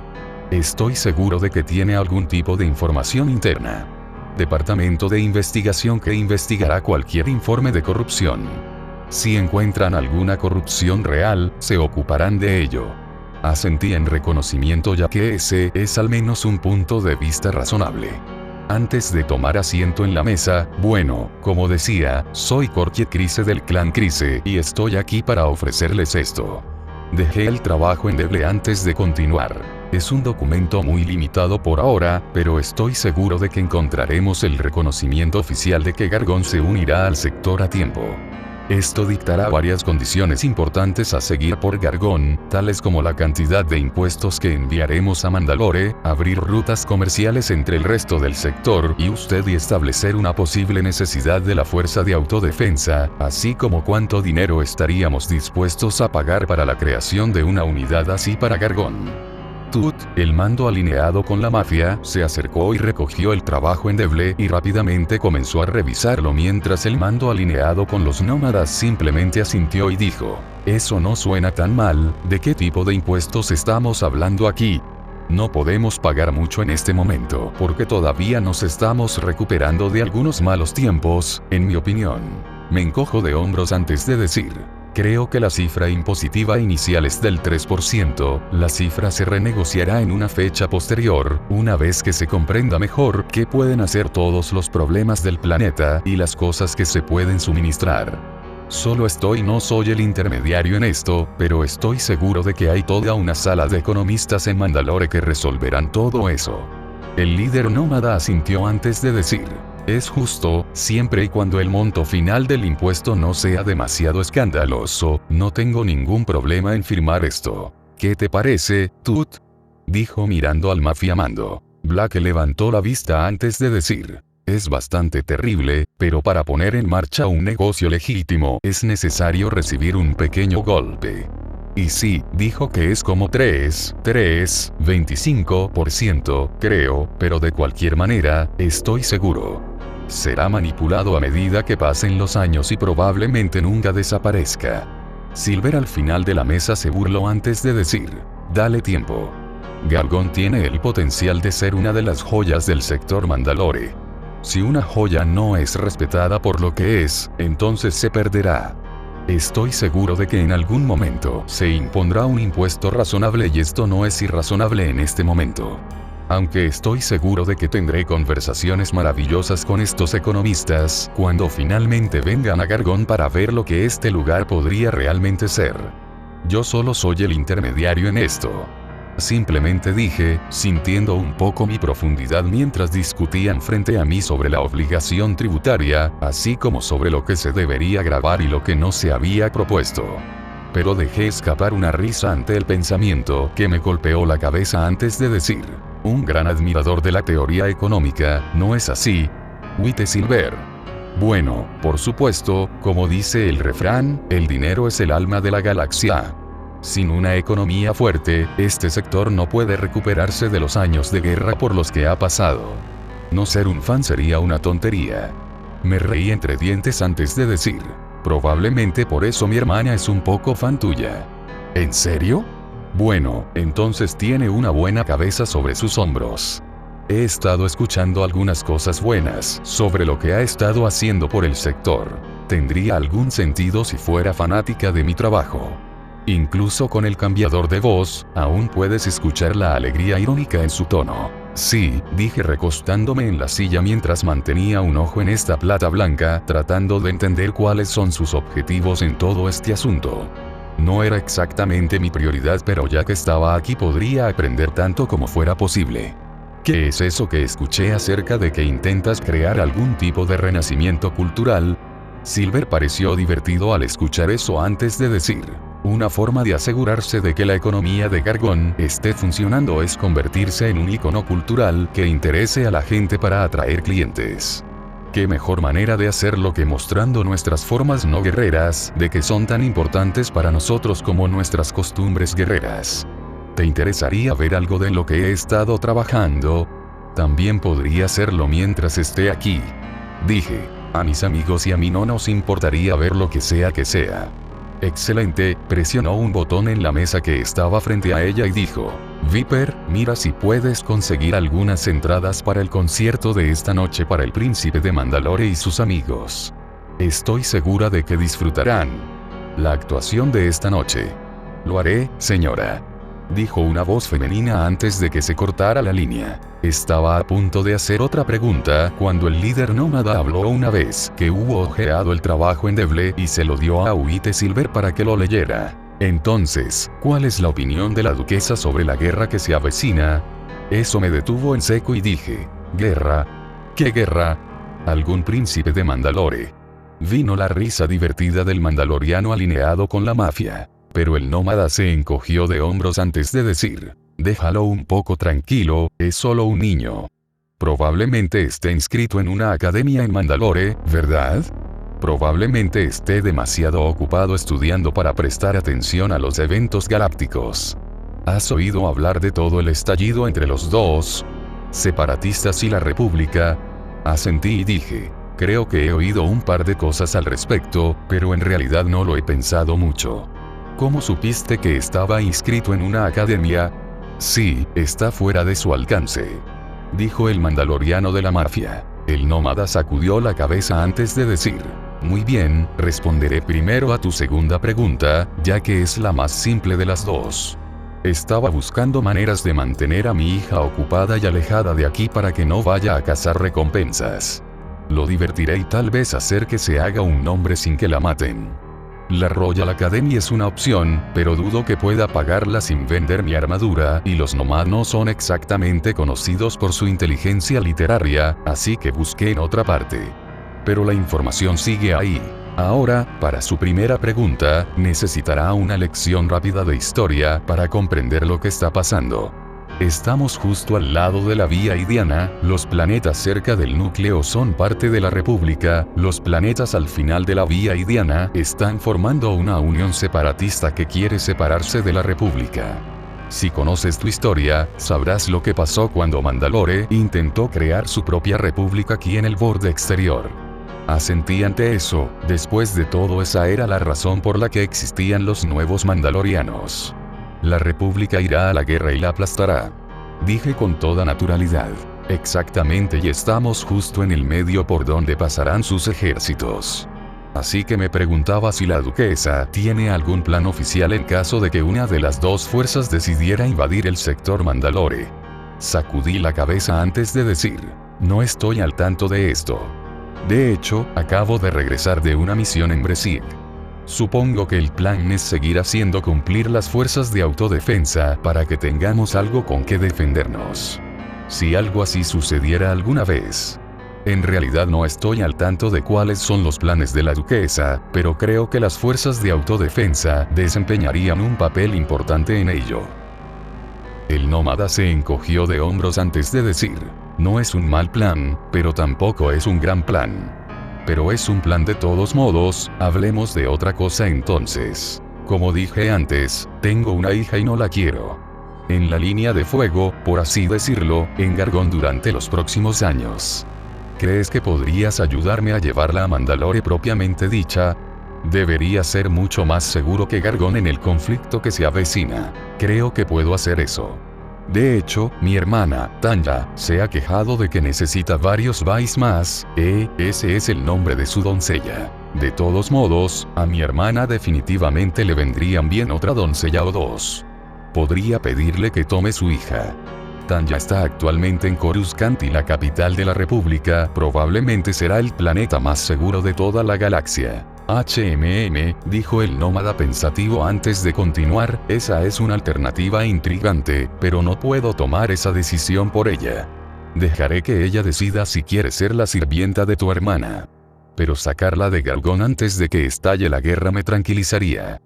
Estoy seguro de que tiene algún tipo de información interna. Departamento de investigación que investigará cualquier informe de corrupción. Si encuentran alguna corrupción real, se ocuparán de ello. Asentí en reconocimiento ya que ese es al menos un punto de vista razonable. Antes de tomar asiento en la mesa, bueno, como decía, soy Corquiet Crice del clan Crice y estoy aquí para ofrecerles esto. Dejé el trabajo endeble antes de continuar. Es un documento muy limitado por ahora, pero estoy seguro de que encontraremos el reconocimiento oficial de que Gargón se unirá al sector a tiempo. Esto dictará varias condiciones importantes a seguir por Gargón, tales como la cantidad de impuestos que enviaremos a Mandalore, abrir rutas comerciales entre el resto del sector y usted y establecer una posible necesidad de la fuerza de autodefensa, así como cuánto dinero estaríamos dispuestos a pagar para la creación de una unidad así para Gargón. Tut, el mando alineado con la mafia, se acercó y recogió el trabajo endeble y rápidamente comenzó a revisarlo mientras el mando alineado con los nómadas simplemente asintió y dijo: eso no suena tan mal, ¿de qué tipo de impuestos estamos hablando aquí? No podemos pagar mucho en este momento porque todavía nos estamos recuperando de algunos malos tiempos, en mi opinión. Me encojo de hombros antes de decir: creo que la cifra impositiva inicial es del 3%, la cifra se renegociará en una fecha posterior, una vez que se comprenda mejor qué pueden hacer todos los problemas del planeta y las cosas que se pueden suministrar. No soy el intermediario en esto, pero estoy seguro de que hay toda una sala de economistas en Mandalore que resolverán todo eso. El líder nómada asintió antes de decir: es justo, siempre y cuando el monto final del impuesto no sea demasiado escandaloso, no tengo ningún problema en firmar esto. ¿Qué te parece, Tut? Dijo mirando al mafiamando. Black levantó la vista antes de decir: es bastante terrible, pero para poner en marcha un negocio legítimo es necesario recibir un pequeño golpe. Y sí, dijo que es como 25%, creo, pero de cualquier manera, estoy seguro. Será manipulado a medida que pasen los años y probablemente nunca desaparezca. Silver al final de la mesa se burló antes de decir: dale tiempo. Gargón tiene el potencial de ser una de las joyas del sector Mandalore. Si una joya no es respetada por lo que es, entonces se perderá. Estoy seguro de que en algún momento se impondrá un impuesto razonable y esto no es irrazonable en este momento. Aunque estoy seguro de que tendré conversaciones maravillosas con estos economistas cuando finalmente vengan a Gargón para ver lo que este lugar podría realmente ser. Yo solo soy el intermediario en esto. Simplemente dije, sintiendo un poco mi profundidad mientras discutían frente a mí sobre la obligación tributaria, así como sobre lo que se debería grabar y lo que no se había propuesto. Pero dejé escapar una risa ante el pensamiento que me golpeó la cabeza antes de decir: un gran admirador de la teoría económica, ¿no es así, White Silver? Bueno, por supuesto, como dice el refrán, el dinero es el alma de la galaxia. Sin una economía fuerte, este sector no puede recuperarse de los años de guerra por los que ha pasado. No ser un fan sería una tontería. Me reí entre dientes antes de decir: probablemente por eso mi hermana es un poco fan tuya. ¿En serio? Bueno, entonces tiene una buena cabeza sobre sus hombros. He estado escuchando algunas cosas buenas sobre lo que ha estado haciendo por el sector. Tendría algún sentido si fuera fanática de mi trabajo. Incluso con el cambiador de voz, aún puedes escuchar la alegría irónica en su tono. Sí, dije recostándome en la silla mientras mantenía un ojo en esta plata blanca, tratando de entender cuáles son sus objetivos en todo este asunto. No era exactamente mi prioridad, pero ya que estaba aquí podría aprender tanto como fuera posible. ¿Qué es eso que escuché acerca de que intentas crear algún tipo de renacimiento cultural? Silver pareció divertido al escuchar eso antes de decir: Una forma de asegurarse de que la economía de Gargón esté funcionando es convertirse en un icono cultural que interese a la gente para atraer clientes. ¿Qué mejor manera de hacerlo que mostrando nuestras formas no guerreras, de que son tan importantes para nosotros como nuestras costumbres guerreras? ¿Te interesaría ver algo de lo que he estado trabajando? También podría hacerlo mientras esté aquí. Dije, a mis amigos y a mí no nos importaría ver lo que sea que sea. Excelente, presionó un botón en la mesa que estaba frente a ella y dijo, Viper, mira si puedes conseguir algunas entradas para el concierto de esta noche para el príncipe de Mandalore y sus amigos. Estoy segura de que disfrutarán la actuación de esta noche. Lo haré, señora, dijo una voz femenina antes de que se cortara la línea. Estaba a punto de hacer otra pregunta cuando el líder nómada habló una vez que hubo ojeado el trabajo endeble y se lo dio a Huite Silver para que lo leyera. Entonces, ¿cuál es la opinión de la duquesa sobre la guerra que se avecina? Eso me detuvo en seco y dije, ¿guerra? ¿Qué guerra? ¿Algún príncipe de Mandalore? Vino la risa divertida del mandaloriano alineado con la mafia. Pero el nómada se encogió de hombros antes de decir, déjalo un poco tranquilo, es solo un niño. Probablemente esté inscrito en una academia en Mandalore, ¿verdad? Probablemente esté demasiado ocupado estudiando para prestar atención a los eventos galácticos. ¿Has oído hablar de todo el estallido entre los dos separatistas y la República? Asentí y dije, creo que he oído un par de cosas al respecto, pero en realidad no lo he pensado mucho. ¿Cómo supiste que estaba inscrito en una academia? Sí, está fuera de su alcance, dijo el mandaloriano de la mafia. El nómada sacudió la cabeza antes de decir, muy bien, responderé primero a tu segunda pregunta, ya que es la más simple de las dos. Estaba buscando maneras de mantener a mi hija ocupada y alejada de aquí para que no vaya a cazar recompensas. Lo divertiré y tal vez hacer que se haga un nombre sin que la maten. La Royal Academy es una opción, pero dudo que pueda pagarla sin vender mi armadura, y los Nomad no son exactamente conocidos por su inteligencia literaria, así que busqué en otra parte. Pero la información sigue ahí. Ahora, para su primera pregunta, necesitará una lección rápida de historia para comprender lo que está pasando. Estamos justo al lado de la Vía Idiana, los planetas cerca del núcleo son parte de la República, los planetas al final de la Vía Idiana están formando una unión separatista que quiere separarse de la República. Si conoces tu historia, sabrás lo que pasó cuando Mandalore intentó crear su propia república aquí en el borde exterior. Asentí ante eso, después de todo esa era la razón por la que existían los nuevos mandalorianos. La República irá a la guerra y la aplastará, dije con toda naturalidad. Exactamente, y estamos justo en el medio por donde pasarán sus ejércitos. Así que me preguntaba si la duquesa tiene algún plan oficial en caso de que una de las dos fuerzas decidiera invadir el sector Mandalore. Sacudí la cabeza antes de decir, no estoy al tanto de esto. De hecho, acabo de regresar de una misión en Brasil. Supongo que el plan es seguir haciendo cumplir las fuerzas de autodefensa para que tengamos algo con que defendernos. Si algo así sucediera alguna vez. En realidad no estoy al tanto de cuáles son los planes de la duquesa, pero creo que las fuerzas de autodefensa desempeñarían un papel importante en ello. El nómada se encogió de hombros antes de decir, no es un mal plan, pero tampoco es un gran plan. Pero es un plan de todos modos, hablemos de otra cosa entonces. Como dije antes, tengo una hija y no la quiero en la línea de fuego, por así decirlo, en Gargón durante los próximos años. ¿Crees que podrías ayudarme a llevarla a Mandalore propiamente dicha? Debería ser mucho más seguro que Gargón en el conflicto que se avecina. Creo que puedo hacer eso. De hecho, mi hermana, Tanya, se ha quejado de que necesita varios Vais más, ese es el nombre de su doncella. De todos modos, a mi hermana definitivamente le vendrían bien otra doncella o dos. Podría pedirle que tome su hija. Tanya está actualmente en Coruscant y la capital de la República probablemente será el planeta más seguro de toda la galaxia. Dijo el nómada pensativo antes de continuar, esa es una alternativa intrigante, pero no puedo tomar esa decisión por ella. Dejaré que ella decida si quiere ser la sirvienta de tu hermana. Pero sacarla de Gargón antes de que estalle la guerra me tranquilizaría.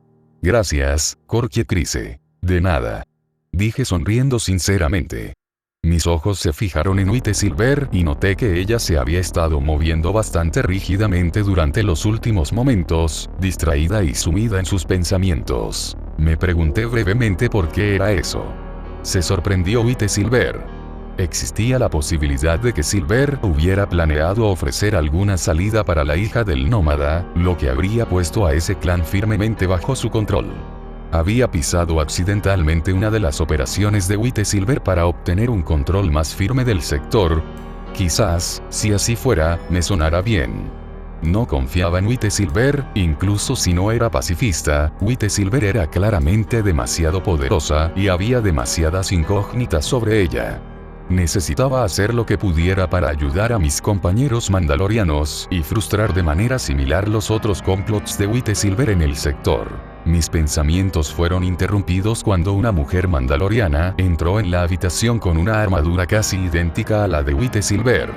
Gracias, Corkie Crise. De nada. Dije sonriendo sinceramente. Mis ojos se fijaron en White Silver y noté que ella se había estado moviendo bastante rígidamente durante los últimos momentos, distraída y sumida en sus pensamientos. Me pregunté brevemente por qué era eso. Se sorprendió White Silver. Existía la posibilidad de que Silver hubiera planeado ofrecer alguna salida para la hija del nómada, lo que habría puesto a ese clan firmemente bajo su control. Había pisado accidentalmente una de las operaciones de White Silver para obtener un control más firme del sector. Quizás, si así fuera, me sonara bien. No confiaba en White Silver, incluso si no era pacifista. White Silver era claramente demasiado poderosa y había demasiadas incógnitas sobre ella. Necesitaba hacer lo que pudiera para ayudar a mis compañeros mandalorianos y frustrar de manera similar los otros complots de White Silver en el sector. Mis pensamientos fueron interrumpidos cuando una mujer mandaloriana entró en la habitación con una armadura casi idéntica a la de White Silver.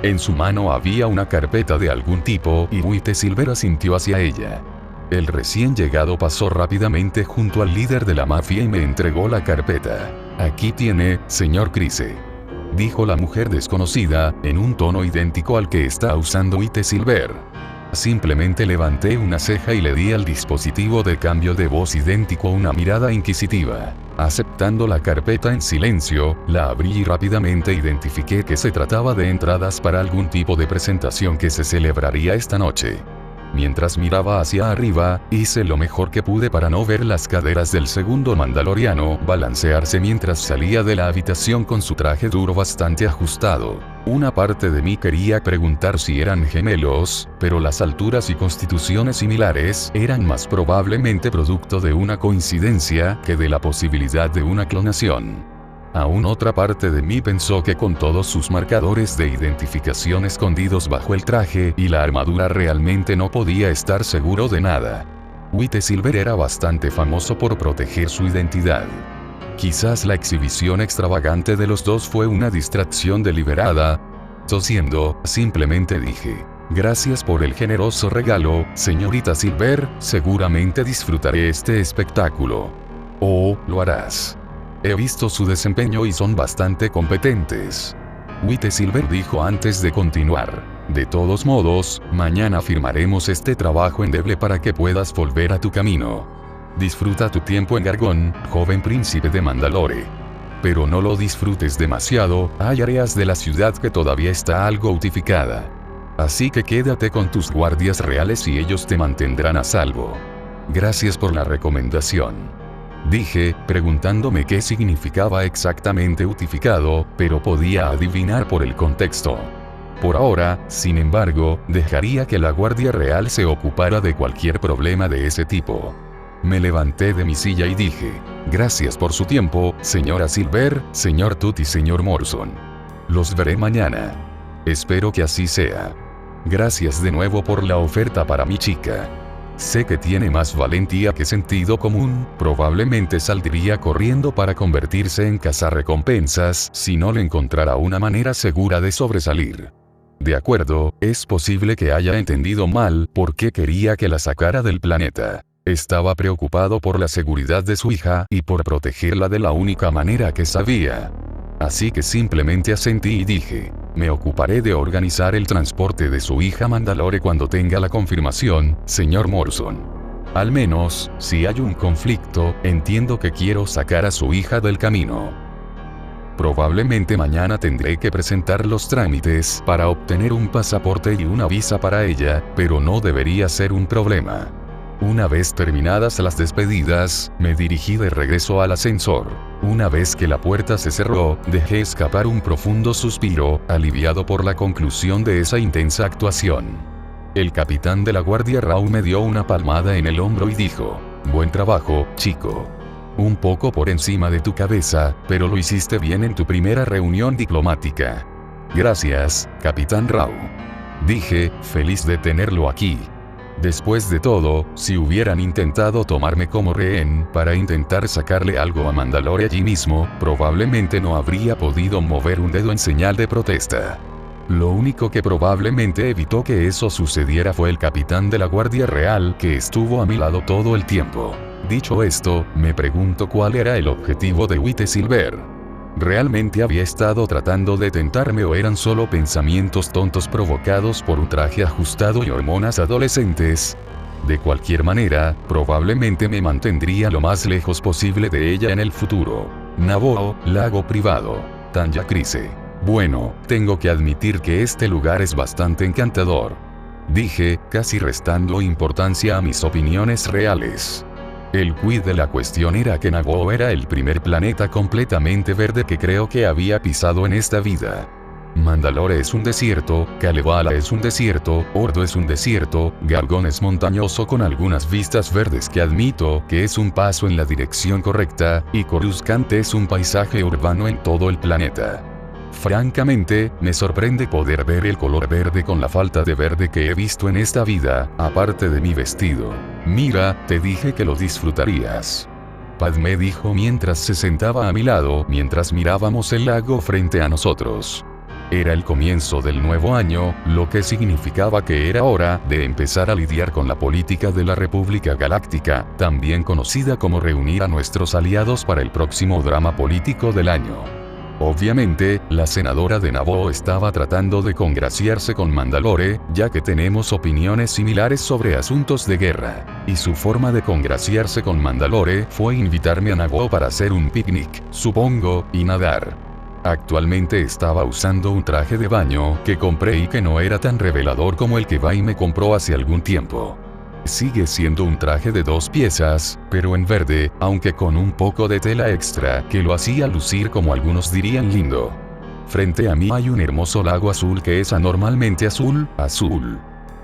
En su mano había una carpeta de algún tipo y White Silver asintió hacia ella. El recién llegado pasó rápidamente junto al líder de la mafia y me entregó la carpeta. Aquí tiene, señor Crise. Dijo la mujer desconocida, en un tono idéntico al que está usando White Silver. Simplemente levanté una ceja y le di al dispositivo de cambio de voz idéntico una mirada inquisitiva. Aceptando la carpeta en silencio, la abrí y rápidamente identifiqué que se trataba de entradas para algún tipo de presentación que se celebraría esta noche. Mientras miraba hacia arriba, hice lo mejor que pude para no ver las caderas del segundo mandaloriano balancearse mientras salía de la habitación con su traje duro bastante ajustado. Una parte de mí quería preguntar si eran gemelos, pero las alturas y constituciones similares eran más probablemente producto de una coincidencia que de la posibilidad de una clonación. Aún otra parte de mí pensó que con todos sus marcadores de identificación escondidos bajo el traje y la armadura realmente no podía estar seguro de nada. White Silver era bastante famoso por proteger su identidad. Quizás la exhibición extravagante de los dos fue una distracción deliberada. Tosiendo, simplemente dije: gracias por el generoso regalo, señorita Silver, seguramente disfrutaré este espectáculo. Oh, lo harás. He visto su desempeño y son bastante competentes. White Silver dijo antes de continuar. De todos modos, mañana firmaremos este trabajo endeble para que puedas volver a tu camino. Disfruta tu tiempo en Gargón, joven príncipe de Mandalore. Pero no lo disfrutes demasiado, hay áreas de la ciudad que todavía está algo utificada. Así que quédate con tus guardias reales y ellos te mantendrán a salvo. Gracias por la recomendación. Dije, preguntándome qué significaba exactamente utificado, pero podía adivinar por el contexto. Por ahora, sin embargo, dejaría que la Guardia Real se ocupara de cualquier problema de ese tipo. Me levanté de mi silla y dije: gracias por su tiempo, señora Silver, señor Tut y señor Morrison. Los veré mañana. Espero que así sea. Gracias de nuevo por la oferta para mi chica. Sé que tiene más valentía que sentido común, probablemente saldría corriendo para convertirse en cazarrecompensas si no le encontrara una manera segura de sobresalir. De acuerdo, es posible que haya entendido mal por qué quería que la sacara del planeta. Estaba preocupado por la seguridad de su hija y por protegerla de la única manera que sabía. Así que simplemente asentí y dije: me ocuparé de organizar el transporte de su hija Mandalore cuando tenga la confirmación, señor Morrison. Al menos, si hay un conflicto, entiendo que quiero sacar a su hija del camino. Probablemente mañana tendré que presentar los trámites para obtener un pasaporte y una visa para ella, pero no debería ser un problema. Una vez terminadas las despedidas, me dirigí de regreso al ascensor. Una vez que la puerta se cerró, dejé escapar un profundo suspiro, aliviado por la conclusión de esa intensa actuación. El capitán de la Guardia Raw me dio una palmada en el hombro y dijo: buen trabajo, chico. Un poco por encima de tu cabeza, pero lo hiciste bien en tu primera reunión diplomática. Gracias, capitán Raw. Dije, feliz de tenerlo aquí. Después de todo, si hubieran intentado tomarme como rehén para intentar sacarle algo a Mandalore allí mismo, probablemente no habría podido mover un dedo en señal de protesta. Lo único que probablemente evitó que eso sucediera fue el capitán de la Guardia Real que estuvo a mi lado todo el tiempo. Dicho esto, me pregunto cuál era el objetivo de White Silver. ¿Realmente había estado tratando de tentarme o eran solo pensamientos tontos provocados por un traje ajustado y hormonas adolescentes? De cualquier manera, probablemente me mantendría lo más lejos posible de ella en el futuro. Naboo, lago privado. Tanya Crise. Bueno, tengo que admitir que este lugar es bastante encantador. Dije, casi restando importancia a mis opiniones reales. El quid de la cuestión era que Naboo era el primer planeta completamente verde que creo que había pisado en esta vida. Mandalore es un desierto, Kalevala es un desierto, Ordo es un desierto, Gargón es montañoso con algunas vistas verdes que admito que es un paso en la dirección correcta, y Coruscant es un paisaje urbano en todo el planeta. Francamente, me sorprende poder ver el color verde con la falta de verde que he visto en esta vida, aparte de mi vestido. Mira, te dije que lo disfrutarías. Padmé dijo mientras se sentaba a mi lado mientras mirábamos el lago frente a nosotros. Era el comienzo del nuevo año, lo que significaba que era hora de empezar a lidiar con la política de la República Galáctica, también conocida como reunir a nuestros aliados para el próximo drama político del año. Obviamente, la senadora de Naboo estaba tratando de congraciarse con Mandalore, ya que tenemos opiniones similares sobre asuntos de guerra. Y su forma de congraciarse con Mandalore fue invitarme a Naboo para hacer un picnic, supongo, y nadar. Actualmente estaba usando un traje de baño que compré y que no era tan revelador como el que Bai me compró hace algún tiempo. Sigue siendo un traje de 2 piezas, pero en verde, aunque con un poco de tela extra que lo hacía lucir como algunos dirían lindo. Frente a mí hay un hermoso lago azul que es anormalmente azul.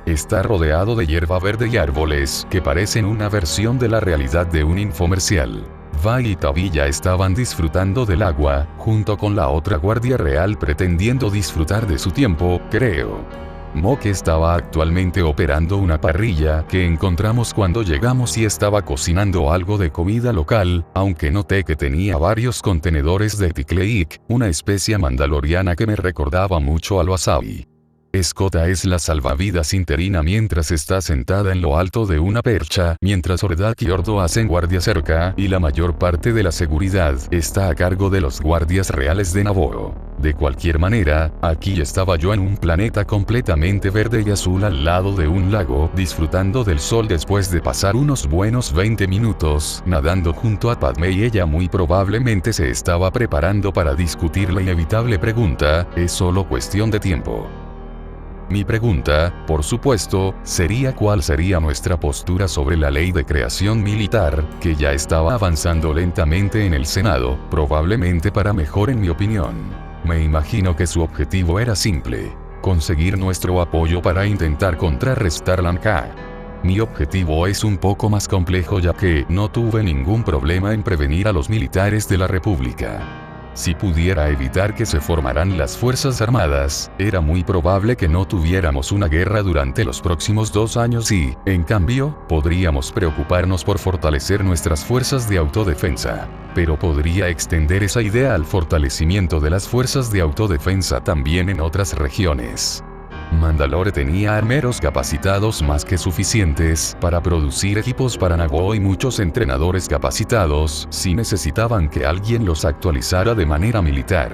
Está rodeado de hierba verde y árboles que parecen una versión de la realidad de un infomercial. Bai y Tabilla estaban disfrutando del agua, junto con la otra guardia real pretendiendo disfrutar de su tiempo, creo. Moke estaba actualmente operando una parrilla que encontramos cuando llegamos y estaba cocinando algo de comida local, aunque noté que tenía varios contenedores de tikleik, una especia mandaloriana que me recordaba mucho al wasabi. Escota es la salvavidas interina mientras está sentada en lo alto de una percha, mientras Hordak y Ordo hacen guardia cerca, y la mayor parte de la seguridad está a cargo de los guardias reales de Naboo. De cualquier manera, aquí estaba yo en un planeta completamente verde y azul al lado de un lago, disfrutando del sol después de pasar unos buenos 20 minutos nadando junto a Padmé y ella muy probablemente se estaba preparando para discutir la inevitable pregunta, ¿es solo cuestión de tiempo? Mi pregunta, por supuesto, sería cuál sería nuestra postura sobre la ley de creación militar, que ya estaba avanzando lentamente en el Senado, probablemente para mejor en mi opinión. Me imagino que su objetivo era simple: conseguir nuestro apoyo para intentar contrarrestar la MK. Mi objetivo es un poco más complejo ya que no tuve ningún problema en prevenir a los militares de la República. Si pudiera evitar que se formaran las Fuerzas Armadas, era muy probable que no tuviéramos una guerra durante los próximos 2 años y, en cambio, podríamos preocuparnos por fortalecer nuestras fuerzas de autodefensa. Pero podría extender esa idea al fortalecimiento de las fuerzas de autodefensa también en otras regiones. Mandalore tenía armeros capacitados más que suficientes para producir equipos para Naboo y muchos entrenadores capacitados si necesitaban que alguien los actualizara de manera militar.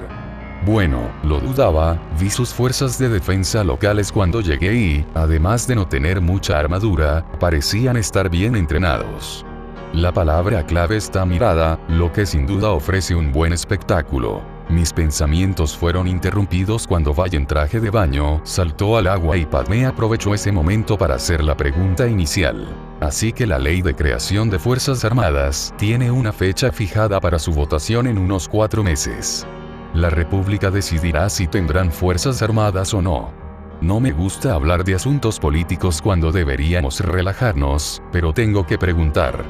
Bueno, lo dudaba, vi sus fuerzas de defensa locales cuando llegué y, además de no tener mucha armadura, parecían estar bien entrenados. La palabra clave está mirada, lo que sin duda ofrece un buen espectáculo. Mis pensamientos fueron interrumpidos cuando Bai en traje de baño saltó al agua y Padmé aprovechó ese momento para hacer la pregunta inicial. Así que la ley de creación de Fuerzas Armadas tiene una fecha fijada para su votación en unos 4 meses. La República decidirá si tendrán Fuerzas Armadas o no. No me gusta hablar de asuntos políticos cuando deberíamos relajarnos, pero tengo que preguntar: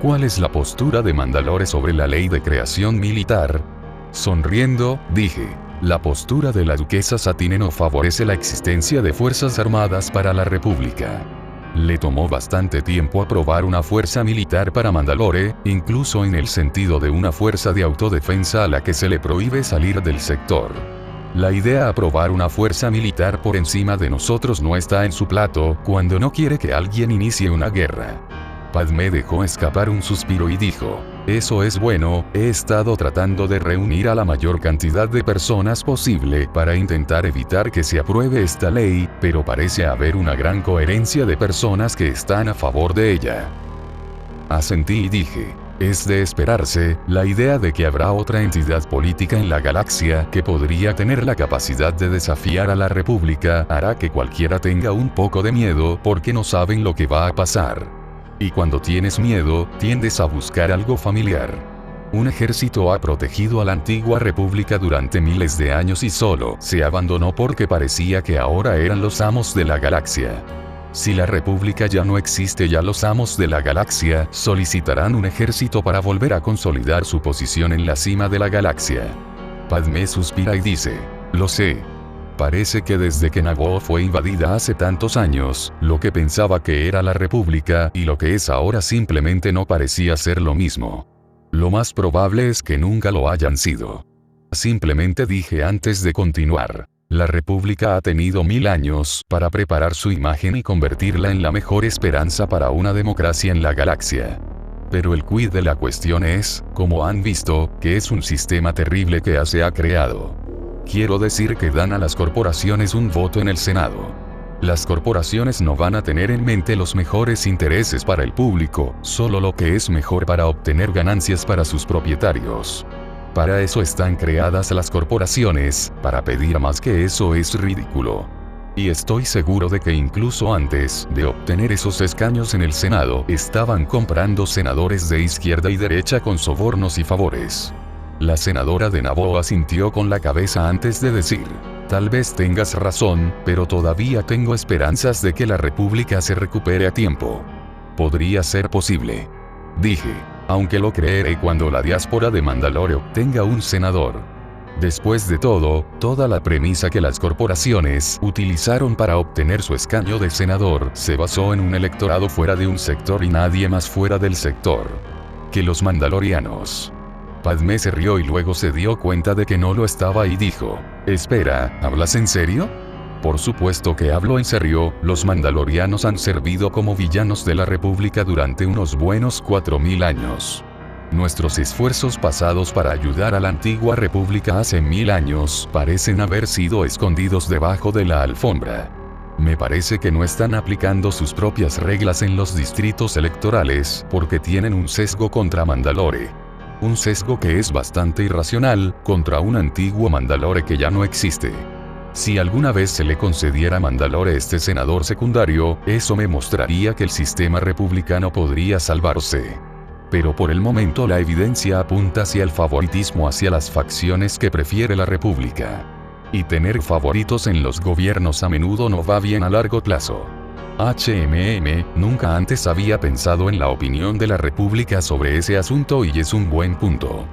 ¿cuál es la postura de Mandalore sobre la ley de creación militar? Sonriendo, dije: la postura de la duquesa Satine no favorece la existencia de fuerzas armadas para la República. Le tomó bastante tiempo aprobar una fuerza militar para Mandalore, incluso en el sentido de una fuerza de autodefensa a la que se le prohíbe salir del sector. La idea de aprobar una fuerza militar por encima de nosotros no está en su plato cuando no quiere que alguien inicie una guerra. Padmé dejó escapar un suspiro y dijo, eso es bueno, he estado tratando de reunir a la mayor cantidad de personas posible para intentar evitar que se apruebe esta ley, pero parece haber una gran coherencia de personas que están a favor de ella. Asentí y dije, es de esperarse, la idea de que habrá otra entidad política en la galaxia que podría tener la capacidad de desafiar a la República hará que cualquiera tenga un poco de miedo porque no saben lo que va a pasar. Y cuando tienes miedo, tiendes a buscar algo familiar. Un ejército ha protegido a la antigua república durante miles de años y solo se abandonó porque parecía que ahora eran los amos de la galaxia. Si la república ya no existe, ya los amos de la galaxia solicitarán un ejército para volver a consolidar su posición en la cima de la galaxia. Padmé suspira y dice, lo sé. Parece que desde que Naboo fue invadida hace tantos años, lo que pensaba que era la República y lo que es ahora simplemente no parecía ser lo mismo. Lo más probable es que nunca lo hayan sido. Simplemente dije antes de continuar. La República ha tenido 1000 años para preparar su imagen y convertirla en la mejor esperanza para una democracia en la galaxia. Pero el quid de la cuestión es, como han visto, que es un sistema terrible que se ha creado. Quiero decir que dan a las corporaciones un voto en el Senado. Las corporaciones no van a tener en mente los mejores intereses para el público, solo lo que es mejor para obtener ganancias para sus propietarios. Para eso están creadas las corporaciones, para pedir más que eso es ridículo. Y estoy seguro de que incluso antes de obtener esos escaños en el Senado, estaban comprando senadores de izquierda y derecha con sobornos y favores. La senadora de Naboo asintió con la cabeza antes de decir, tal vez tengas razón, pero todavía tengo esperanzas de que la República se recupere a tiempo. Podría ser posible. Dije, aunque lo creeré cuando la diáspora de Mandalore obtenga un senador. Después de todo, toda la premisa que las corporaciones utilizaron para obtener su escaño de senador se basó en un electorado fuera de un sector y nadie más fuera del sector que los mandalorianos. Padmé se rió y luego se dio cuenta de que no lo estaba y dijo, espera, ¿hablas en serio? Por supuesto que hablo en serio, los mandalorianos han servido como villanos de la República durante unos buenos 4000 años. Nuestros esfuerzos pasados para ayudar a la antigua República hace 1000 años parecen haber sido escondidos debajo de la alfombra. Me parece que no están aplicando sus propias reglas en los distritos electorales porque tienen un sesgo contra Mandalore. Un sesgo que es bastante irracional, contra un antiguo Mandalore que ya no existe. Si alguna vez se le concediera a Mandalore este senador secundario, eso me mostraría que el sistema republicano podría salvarse. Pero por el momento la evidencia apunta hacia el favoritismo hacia las facciones que prefiere la República. Y tener favoritos en los gobiernos a menudo no va bien a largo plazo. Nunca antes había pensado en la opinión de la República sobre ese asunto y es un buen punto.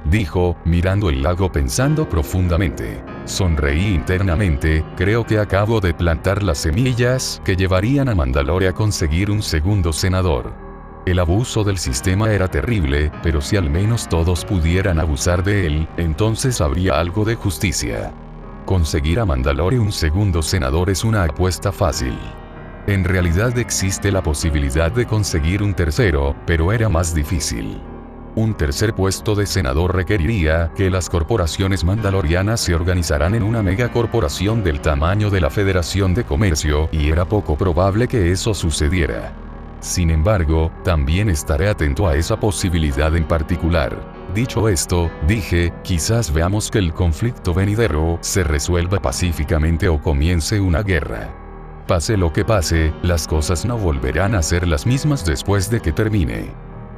Dijo, mirando el lago pensando profundamente. Sonreí internamente, creo que acabo de plantar las semillas que llevarían a Mandalore a conseguir un segundo senador. El abuso del sistema era terrible, pero si al menos todos pudieran abusar de él, entonces habría algo de justicia. Conseguir a Mandalore un segundo senador es una apuesta fácil. En realidad existe la posibilidad de conseguir un tercero, pero era más difícil. Un tercer puesto de senador requeriría que las corporaciones mandalorianas se organizaran en una megacorporación del tamaño de la Federación de Comercio, y era poco probable que eso sucediera. Sin embargo, también estaré atento a esa posibilidad en particular. Dicho esto, dije, quizás veamos que el conflicto venidero se resuelva pacíficamente o comience una guerra. Pase lo que pase, las cosas no volverán a ser las mismas después de que termine.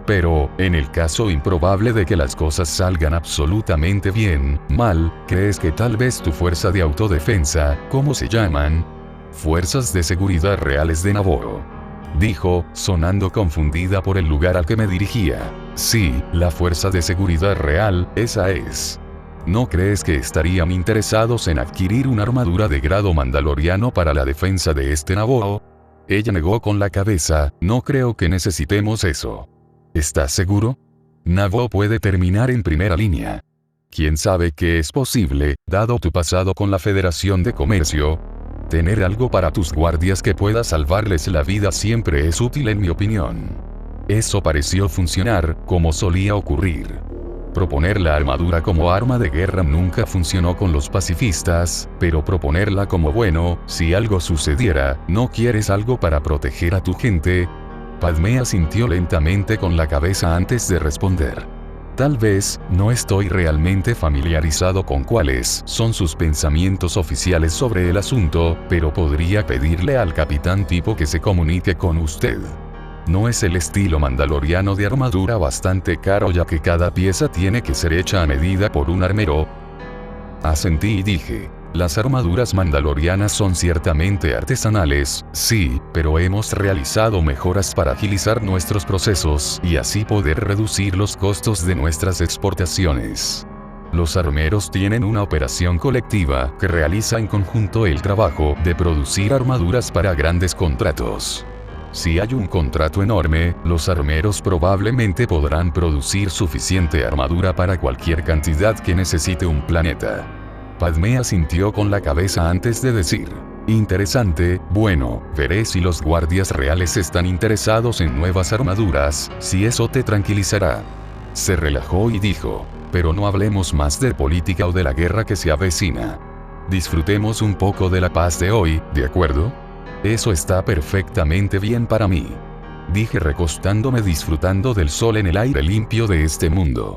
Pero, en el caso improbable de que las cosas salgan absolutamente bien, mal, ¿crees que tal vez tu fuerza de autodefensa, ¿cómo se llaman? Fuerzas de seguridad reales de Naboo. Dijo, sonando confundida por el lugar al que me dirigía. Sí, la fuerza de seguridad real, esa es. ¿No crees que estarían interesados en adquirir una armadura de grado mandaloriano para la defensa de este Naboo? Ella negó con la cabeza, no creo que necesitemos eso. ¿Estás seguro? Naboo puede terminar en primera línea. ¿Quién sabe qué es posible, dado tu pasado con la Federación de Comercio? Tener algo para tus guardias que pueda salvarles la vida siempre es útil en mi opinión. Eso pareció funcionar, como solía ocurrir. Proponer la armadura como arma de guerra nunca funcionó con los pacifistas, pero proponerla como bueno, si algo sucediera, ¿no quieres algo para proteger a tu gente? Padmé asintió lentamente con la cabeza antes de responder. Tal vez, no estoy realmente familiarizado con cuáles son sus pensamientos oficiales sobre el asunto, pero podría pedirle al capitán tipo que se comunique con usted. No es el estilo mandaloriano de armadura bastante caro ya que cada pieza tiene que ser hecha a medida por un armero. Asentí y dije. Las armaduras mandalorianas son ciertamente artesanales, sí, pero hemos realizado mejoras para agilizar nuestros procesos y así poder reducir los costos de nuestras exportaciones. Los armeros tienen una operación colectiva que realiza en conjunto el trabajo de producir armaduras para grandes contratos. Si hay un contrato enorme, los armeros probablemente podrán producir suficiente armadura para cualquier cantidad que necesite un planeta. Padmé asintió con la cabeza antes de decir. Interesante, bueno, veré si los guardias reales están interesados en nuevas armaduras, si eso te tranquilizará. Se relajó y dijo, pero no hablemos más de política o de la guerra que se avecina. Disfrutemos un poco de la paz de hoy, ¿de acuerdo? Eso está perfectamente bien para mí. Dije recostándome disfrutando del sol en el aire limpio de este mundo.